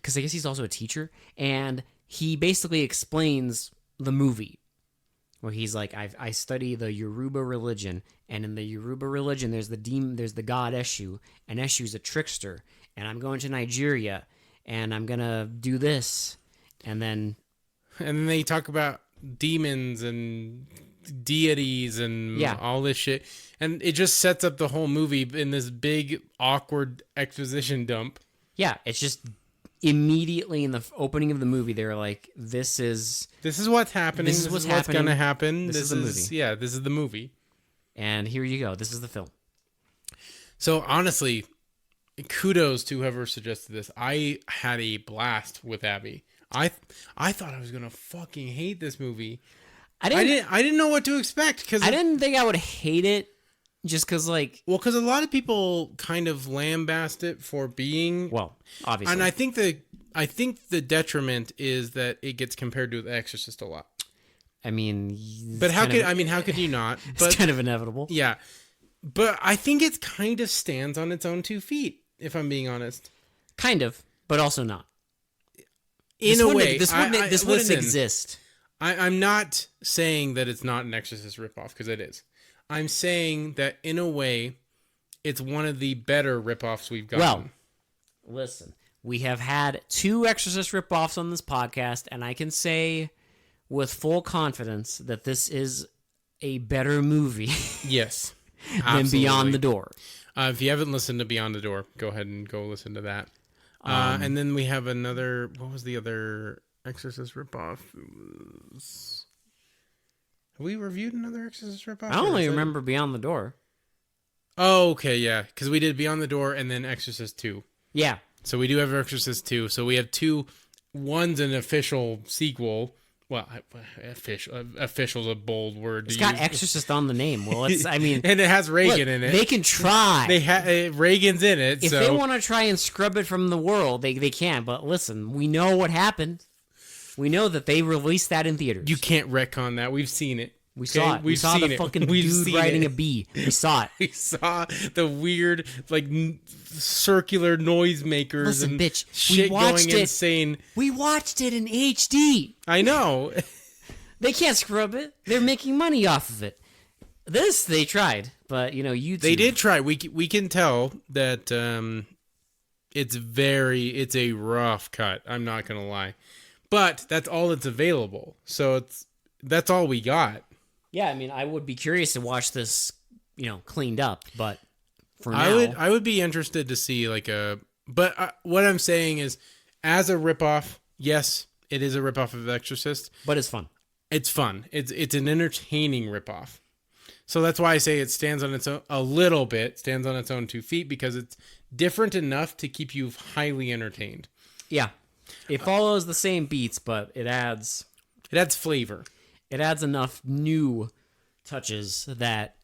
because I guess he's also a teacher, and he basically explains the movie where he's like, I study the Yoruba religion, and in the Yoruba religion, there's the god Eshu, and Eshu's a trickster, and I'm going to Nigeria, and I'm gonna do this, and then they talk about demons and deities and all this shit, and it just sets up the whole movie in this big awkward exposition dump. Yeah, it's just immediately in the opening of the movie, they're like, "This is what's happening. This is what's happening. Gonna happen. This is the movie. Yeah, this is the movie." And here you go. This is the film. So honestly, kudos to whoever suggested this. I had a blast with Abby. I thought I was gonna fucking hate this movie. I didn't know what to expect because I didn't think I would hate it. Just because, because a lot of people kind of lambast it for being obviously, and I think the detriment is that it gets compared to The Exorcist a lot. I mean, but how could you not? But, it's kind of inevitable. Yeah, but I think it kind of stands on its own 2 feet. If I'm being honest, kind of, but also not. In a way, this wouldn't exist. I'm not saying that it's not an Exorcist ripoff because it is. I'm saying that in a way, it's one of the better ripoffs we've gotten. Well, listen, we have had 2 Exorcist ripoffs on this podcast, and I can say with full confidence that this is a better movie yes, than Beyond the Door. If you haven't listened to Beyond the Door, go ahead and go listen to that. And then we have another. What was the other Exorcist ripoff? Have we reviewed another Exorcist ripoff? I only remember Beyond the Door. Oh, okay, yeah. Because we did Beyond the Door and then Exorcist 2. Yeah. So we do have Exorcist 2. So we have 2. One's an official sequel. Well, official's a bold word. It's got Exorcist on the name. Well, and it has Reagan in it. They can try. Reagan's in it. If they want to try and scrub it from the world, they can. But listen, we know what happened. We know that they released that in theaters. You can't retcon that. We've seen it. We saw it. We saw the fucking dude riding a bee. We saw it. We saw the weird, circular noisemakers. Listen, and bitch, shit going insane. We watched it in HD. I know. They can't scrub it. They're making money off of it. This they tried, but YouTube. They did try. We can tell that it's a rough cut. I'm not gonna lie. But that's all that's available. So that's all we got. Yeah, I mean, I would be curious to watch this, cleaned up. But for now, I would be interested to see But what I'm saying is, as a ripoff, yes, it is a ripoff of Exorcist. But it's fun. It's fun. It's an entertaining ripoff. So that's why I say it stands on its own a little bit. Stands on its own 2 feet because it's different enough to keep you highly entertained. Yeah. It follows the same beats, but it adds flavor. It adds enough new touches that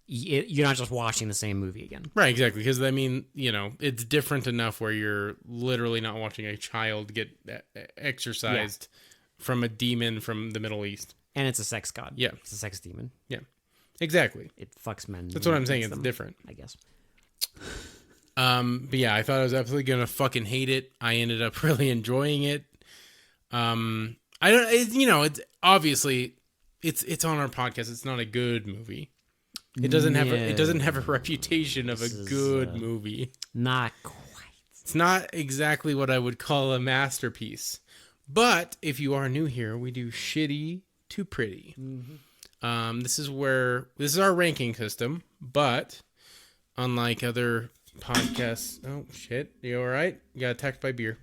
you're not just watching the same movie again. Right, exactly. Because, it's different enough where you're literally not watching a child get exorcised from a demon from the Middle East. And it's a sex god. Yeah. It's a sex demon. Yeah, exactly. It fucks men. That's what I'm saying. It's different. I guess. But yeah, I thought I was absolutely gonna fucking hate it. I ended up really enjoying it. It's obviously it's on our podcast. It's not a good movie. It doesn't have a reputation of a good movie. Not quite. It's not exactly what I would call a masterpiece. But if you are new here, we do shitty to pretty. Mm-hmm. This is our ranking system, but unlike other podcasts. Oh shit! You all right? You got attacked by beer.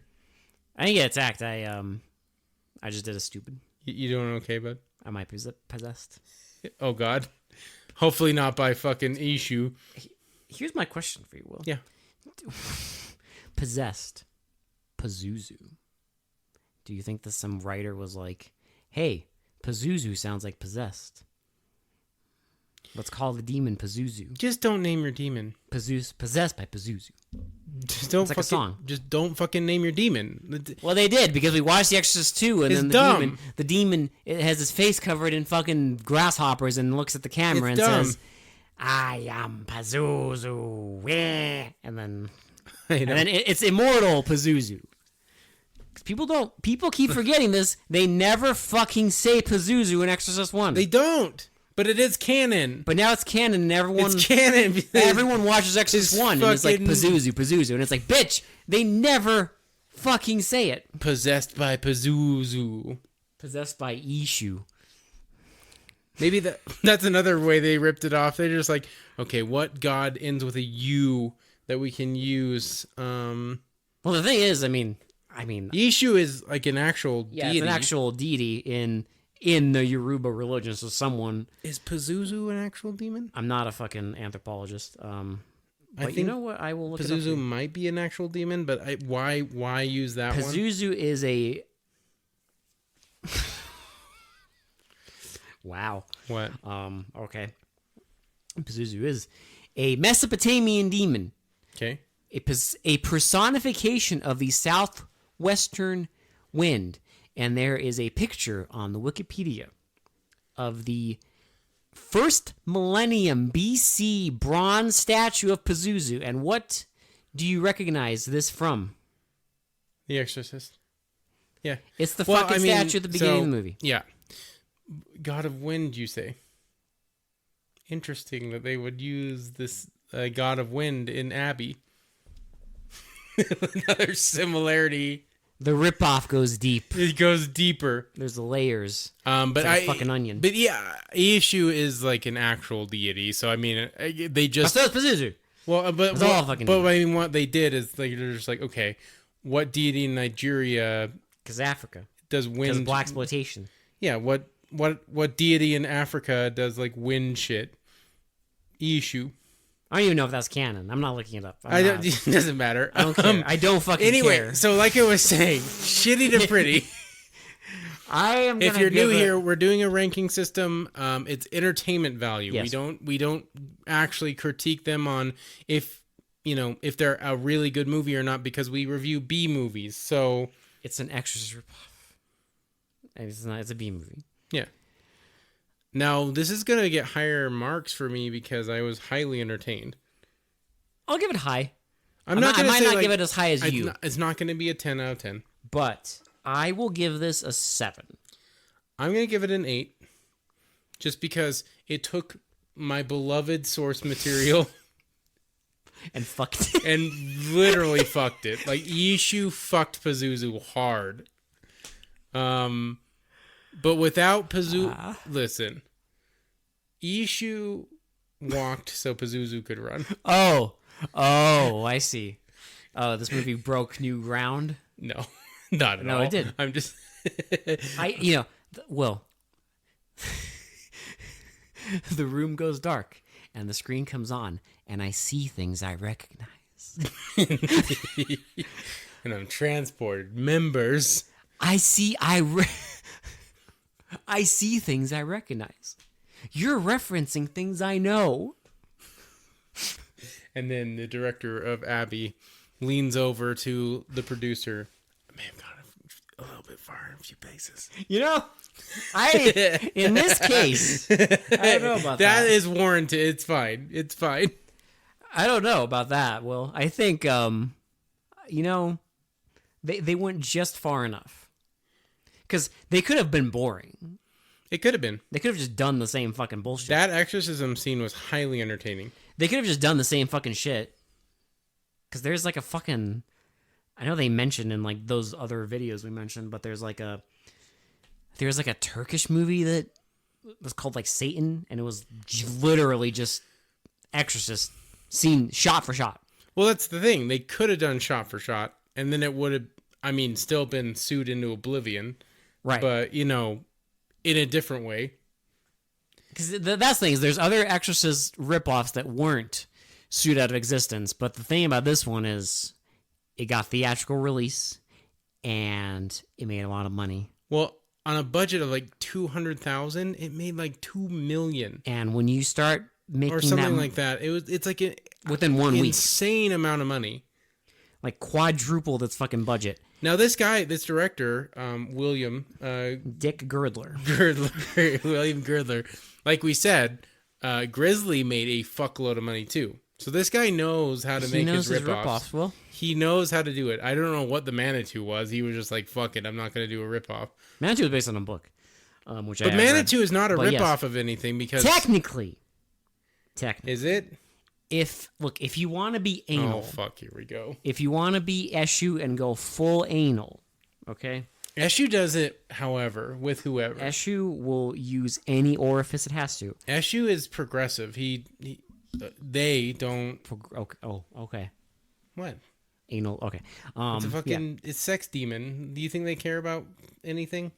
I didn't get attacked. I just did a stupid. You doing okay, bud? I might be possessed. Oh God! Hopefully not by fucking Eshu. Here's my question for you, Will. Yeah. Possessed. Pazuzu. Do you think that some writer was like, "Hey, Pazuzu sounds like possessed. Let's call the demon Pazuzu." Just don't name your demon. Possessed by Pazuzu. Just don't it's like a song. Just don't fucking name your demon. Well, they did because we watched The Exorcist 2, and it's then the demon, it has his face covered in fucking grasshoppers and looks at the camera says, "I am Pazuzu," and then it's immortal Pazuzu. People keep forgetting this. They never fucking say Pazuzu in Exorcist 1. They don't. But it is canon. But now it's canon, and It's canon. everyone watches Exorcist 1, and it's like Pazuzu, and it's like, bitch, they never fucking say it. Possessed by Pazuzu. Possessed by Eshu. Maybe that's another way they ripped it off. They're just like, okay, what god ends with a U that we can use? Well, the thing is, I mean, Eshu is like an actual deity. it's an actual deity in the Yoruba religion. So someone Is Pazuzu an actual demon? I'm not a fucking anthropologist. But I think you know what? I will look Pazuzu it up. might be an actual demon, but why use that one? Pazuzu is a wow. What? Okay. Pazuzu is a Mesopotamian demon. Okay. A personification of the southwestern wind. And there is a picture on the Wikipedia of the first millennium BC bronze statue of Pazuzu. And what do you recognize this from? The Exorcist. Yeah. It's the fucking statue at the beginning of the movie. Yeah. God of Wind, you say? Interesting that they would use this God of Wind in Abbey. Another similarity. The ripoff goes deep. It goes deeper. There's the layers. But it's like a fucking onion. But yeah, Eshu is like an actual deity. So I mean, they just So it's Pazuzu. well, but It's all fucking but I mean, what they did is like they're just like, okay, what deity in Nigeria Because Africa. does Because wind? of black exploitation. Yeah, what deity in Africa does like wind shit? Eshu. I don't even know if that's canon. I'm not looking it up. It doesn't matter. I don't care. I don't fucking anyway, care. so like I was saying, shitty to pretty. I am gonna If you're give new here, we're doing a ranking system. It's entertainment value. Yes. We don't actually critique them on if they're a really good movie or not, because we review B movies. So it's an Exorcist ripoff. It's not. It's a B movie. yeah. Now this is gonna get higher marks for me because I was highly entertained. I'll give it high. I might not give it as high as you, It's not gonna be a 10 out of 10. but I will give this a 7. I'm gonna give it an 8, just because it took my beloved source material And fucked it. and literally fucked it. Like Eshu fucked Pazuzu hard. But without Pazuzu, listen, Eshu walked so Pazuzu could run. Oh, I see. Oh, this movie broke new ground. No, not at all. No, it did. I'm just. Well, the room goes dark and the screen comes on, and I see things I recognize. And I'm transported. Members. I see things I recognize. You're referencing things I know. And then the director of Abbey leans over to the producer. I may have gone a little bit far in a few places. You know, in this case, I don't know about that. That is warranted. It's fine. It's fine. I don't know about that. Well, I think, they went just far enough. Because they could have been boring. It could have been. They could have just done the same fucking bullshit. That exorcism scene was highly entertaining. They could have just done the same fucking shit. Because there's like a fucking... I know they mentioned in like those other videos we mentioned, but there's like a Turkish movie that was called like Satan, and it was literally just Exorcist scene shot for shot. Well, that's the thing. They could have done shot for shot, and then it would have, still been sued into oblivion. Right. But, in a different way. Because that's the thing, is there's other Exorcist ripoffs that weren't sued out of existence, but the thing about this one is it got theatrical release, and it made a lot of money. Well, on a budget of like $200,000, it made like $2 million. And when you start making or something like that, it's like within 1 week, insane amount of money. Like quadrupled its fucking budget. Now this director, William Dick Girdler, William Girdler, like we said, Grizzly made a fuckload of money too. So this guy knows how to He make knows his his ripoffs. ripoffs. Well, He knows how to do it. I don't know what the Manitou was. He was just like, fuck it, I'm not going to do a ripoff. Manitou is based on a book, which I But have read. Manitou is not a But ripoff yes. of anything because... Technically. Is it? If you want to be anal, Oh, fuck, here we go. if you want to be Eshu and go full anal, okay? Eshu does it, however, with whoever. Eshu will use any orifice it has to. Eshu is progressive. They don't... Okay. What? Anal, okay. It's a Yeah. fucking... It's sex demon. Do you think they care about anything?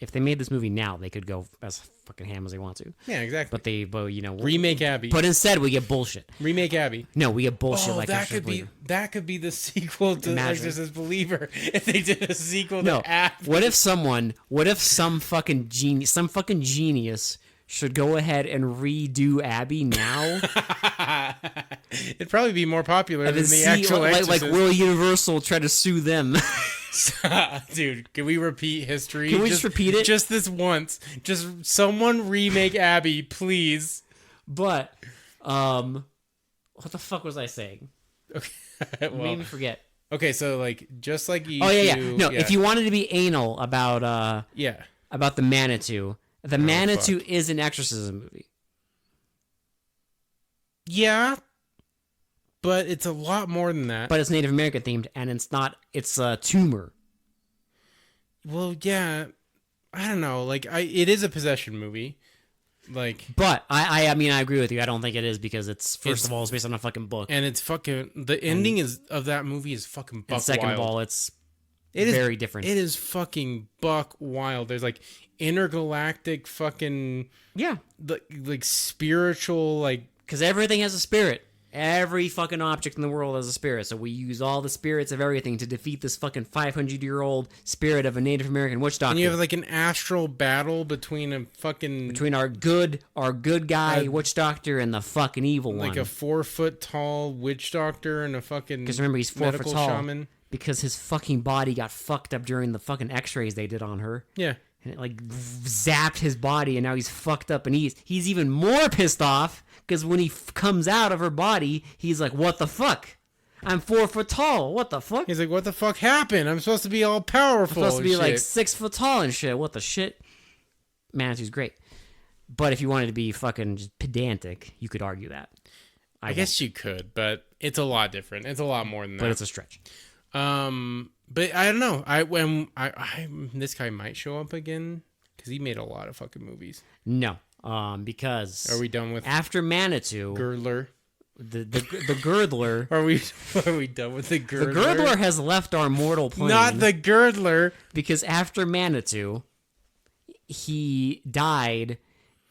If they made this movie now, they could go as fucking ham as they want to. Yeah, exactly. But you know, Remake Abby. But instead, we get bullshit. Remake Abby. No, we get bullshit Oh, like that Exorcist could be Believer. that could be the sequel to Imagine. Exorcist Believer if they did a sequel No, to Abby. what if some fucking genius should go ahead and redo Abby now? It'd probably be more popular And than then the see, actual like Exorcist. will Universal try to sue them? Dude, can we repeat history? Can we just repeat it? Just this once. Just someone remake Abby, please. But, what the fuck was I saying? Okay. Made Well, me forget. okay, so like just like you. Oh yeah. No, if you wanted to be anal about the Manitou, the Manitou fuck. is an exorcism movie. Yeah, but it's a lot more than that. But it's Native American themed, and it's a tumor. Well, yeah, I don't know. Like, it is a possession movie. Like, But I mean, I agree with you. I don't think it is because first of all, it's based on a fucking book. and it's fucking the ending of that movie is fucking buck And second wild. of all, it's It is very different. It is fucking buck wild. There's like intergalactic fucking Yeah, like spiritual like because everything has a spirit. Every fucking object in the world has a spirit. So we use all the spirits of everything to defeat this fucking 500-year-old spirit of a Native American witch doctor. and you have like an astral battle between a fucking Between our good guy witch doctor and the fucking evil like one. a 4-foot tall witch doctor and a fucking Because remember, he's 4 foot medical tall. shaman. Because his fucking body got fucked up during the fucking X-rays they did on her. Yeah. And it like zapped his body, and now he's fucked up, and he's even more pissed off because when he comes out of her body, he's like, "What the fuck? I'm 4 foot tall. What the fuck? He's like, what the fuck happened? I'm supposed to be all powerful. I'm supposed to be and like shit." 6 foot tall and shit. What the shit?" Manitou's great, but if you wanted to be fucking just pedantic, you could argue that. I guess you could, but it's a lot different. It's a lot more than that. but it's a stretch. But I don't know. This guy might show up again because he made a lot of fucking movies. No, because Are we done with after Manitou, Girdler? the Girdler, Are we done with the the Girdler? Girdler has left our mortal plane. Not the Girdler. Because after Manitou, he died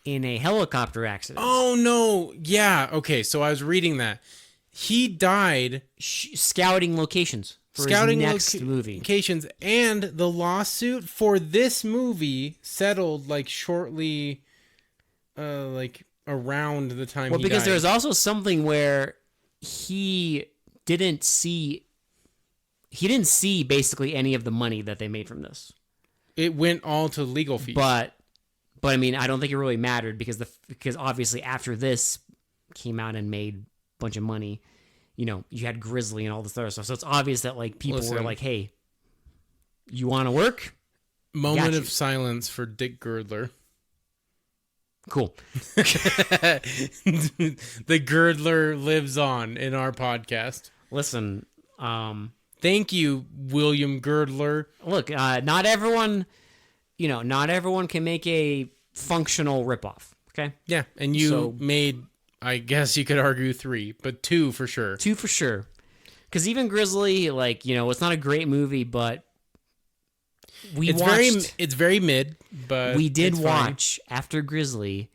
in a helicopter accident. Oh no! Yeah. Okay. So I was reading that he died Scouting locations for scouting his next movie. locations, and the lawsuit for this movie settled like shortly, like around the time. Well, he because died. there's also something where he didn't see basically any of the money that they made from this. It went all to legal fees. But I mean, I don't think it really mattered because obviously after this came out and made a bunch of money, you know, you had Grizzly and all this other stuff. So it's obvious that like people were Listen. like, "Hey, you want to work? Moment Got of you." silence for Dick Girdler. Cool." The Girdler lives on in our podcast. Listen, Thank you, William Girdler. look, not everyone can make a functional ripoff. Okay, Yeah, and you So- made, I guess you could argue 3, but 2 for sure. 2 for sure. Because even Grizzly, like, you know, it's not a great movie, but It's very mid, but we did it's fine. watch after Grizzly.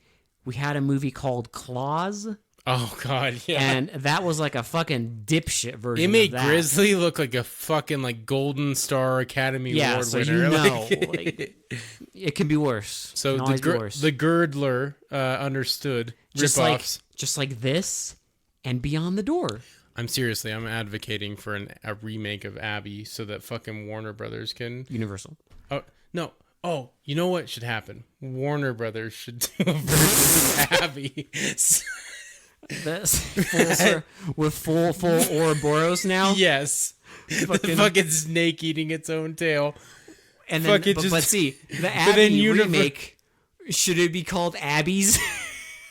We had a movie called Claws, Oh god, yeah. and that was like a fucking dipshit version. They made of that. Grizzly look like a fucking like Golden Star Academy Yeah, Award so winner. you know, Like- it can be worse. so It can always be worse. the Girdler understood just ripoffs. like this, and Beyond the Door. I'm advocating for a remake of Abby so that fucking Warner Brothers can. Universal. Oh no! Oh, you know what should happen? Warner Brothers should do a version of Abby. With full Ouroboros now. Yes. The fucking snake eating its own tail. And then, Fucking but see, the Abby remake, should it be called Abby's?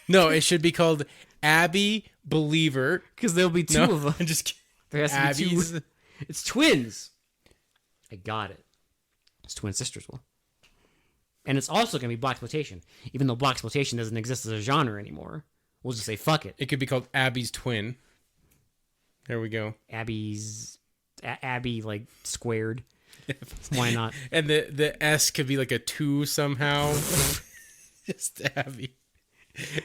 No, it should be called Abby Believer. Because there'll be two No, of them. I'm just kidding. There has to be Abby's. two. It's twins. I got it. It's twin sisters. Well, and it's also going to be blaxploitation, even though blaxploitation doesn't exist as a genre anymore. We'll just say fuck it. It could be called Abby's Twin. There we go. Abby like squared. Why not? And the S could be like a 2 somehow. Just Abby.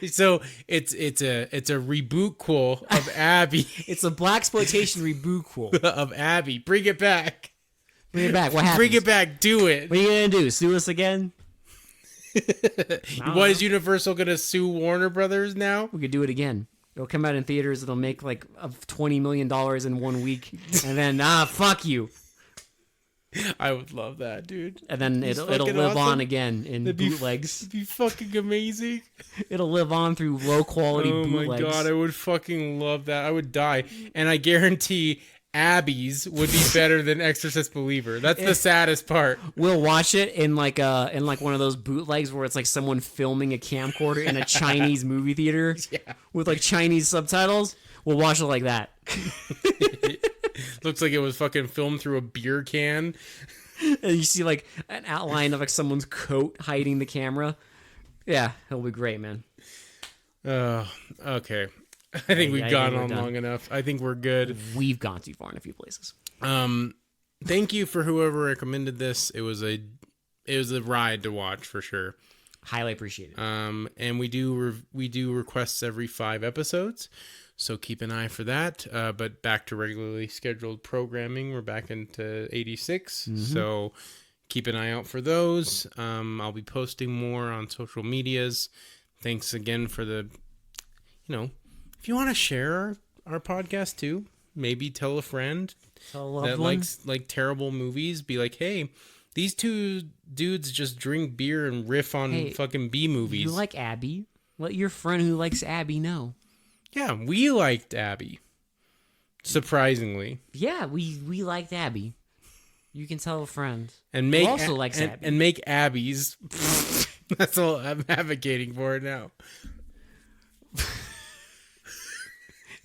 So it's a reboot of Abby. It's a blaxploitation reboot Of Abby. Bring it back. Bring it back. What happens? Bring it back. Do it. What are you gonna do? Sue us again? What is Universal gonna sue Warner Brothers now? We could do it again. It'll come out in theaters. It'll make like $20 million in 1 week, and then fuck you. I would love that, dude. And then it'll live awesome. on again in bootlegs. It'd be fucking amazing. It'll live on through low quality bootlegs. Oh my god, I would fucking love that. I would die. And I guarantee Abby's would be better than Exorcist Believer. That's the saddest part. We'll watch it in like one of those bootlegs where it's like someone filming a camcorder in a Chinese movie theater with like Chinese subtitles. We'll watch it like that. Looks like it was fucking filmed through a beer can. And you see like an outline of like someone's coat hiding the camera. Yeah, it'll be great, man. Okay. I think we've gone on long enough. I think we're good. We've gone too far in a few places. Thank you for whoever recommended this. It was a ride to watch for sure. Highly appreciated. And we do requests every 5 episodes, so keep an eye for that. But back to regularly scheduled programming. We're back into 86, so keep an eye out for those. I'll be posting more on social medias. Thanks again for if you want to share our podcast too, maybe tell a friend that likes like terrible movies. Be like, hey, these two dudes just drink beer and riff on fucking B movies. You like Abby? Let your friend who likes Abby know. Yeah, we liked Abby. Surprisingly. Yeah, we liked Abby. You can tell a friend. And make who also likes Abby. And make Abby's. That's all I'm advocating for now.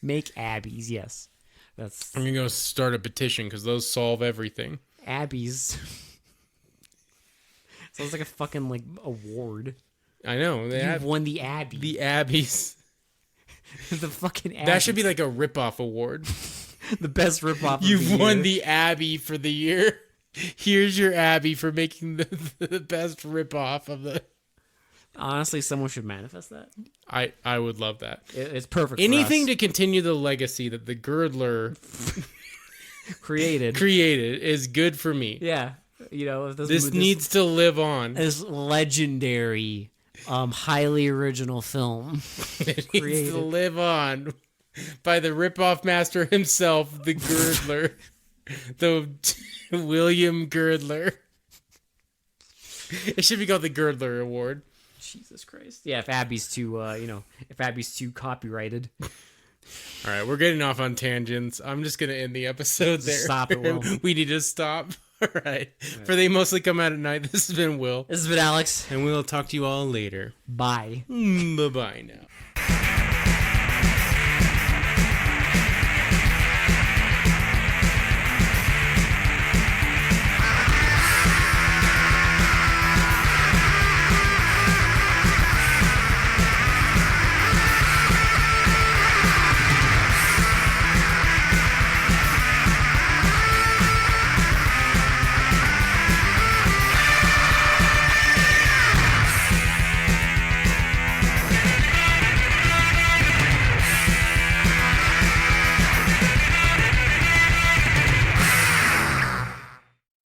Make Abby's, yes. That's I'm gonna go start a petition because those solve everything. Abby's. Sounds like a fucking like award. I know. You won the Abby. The Abby's. The fucking Abby. That should be like a ripoff award. The best ripoff. You've won the Abby for the year. Here's your Abby for making the best ripoff of the. Honestly, someone should manifest that. I would love that. It's perfect. Anything to continue the legacy that the Girdler created is good for me. Yeah, if this needs to live on. This legendary, highly original film. It needs to live on by the ripoff master himself, the Girdler, the William Girdler. It should be called the Girdler Award. Jesus Christ. Yeah, if Abby's too, if Abby's too copyrighted. All right, we're getting off on tangents. I'm just going to end the episode there. Stop it, Will. We need to stop. All right. For They Mostly Come Out at Night, this has been Will. This has been Alex. And we'll talk to you all later. Bye. Bye-bye now.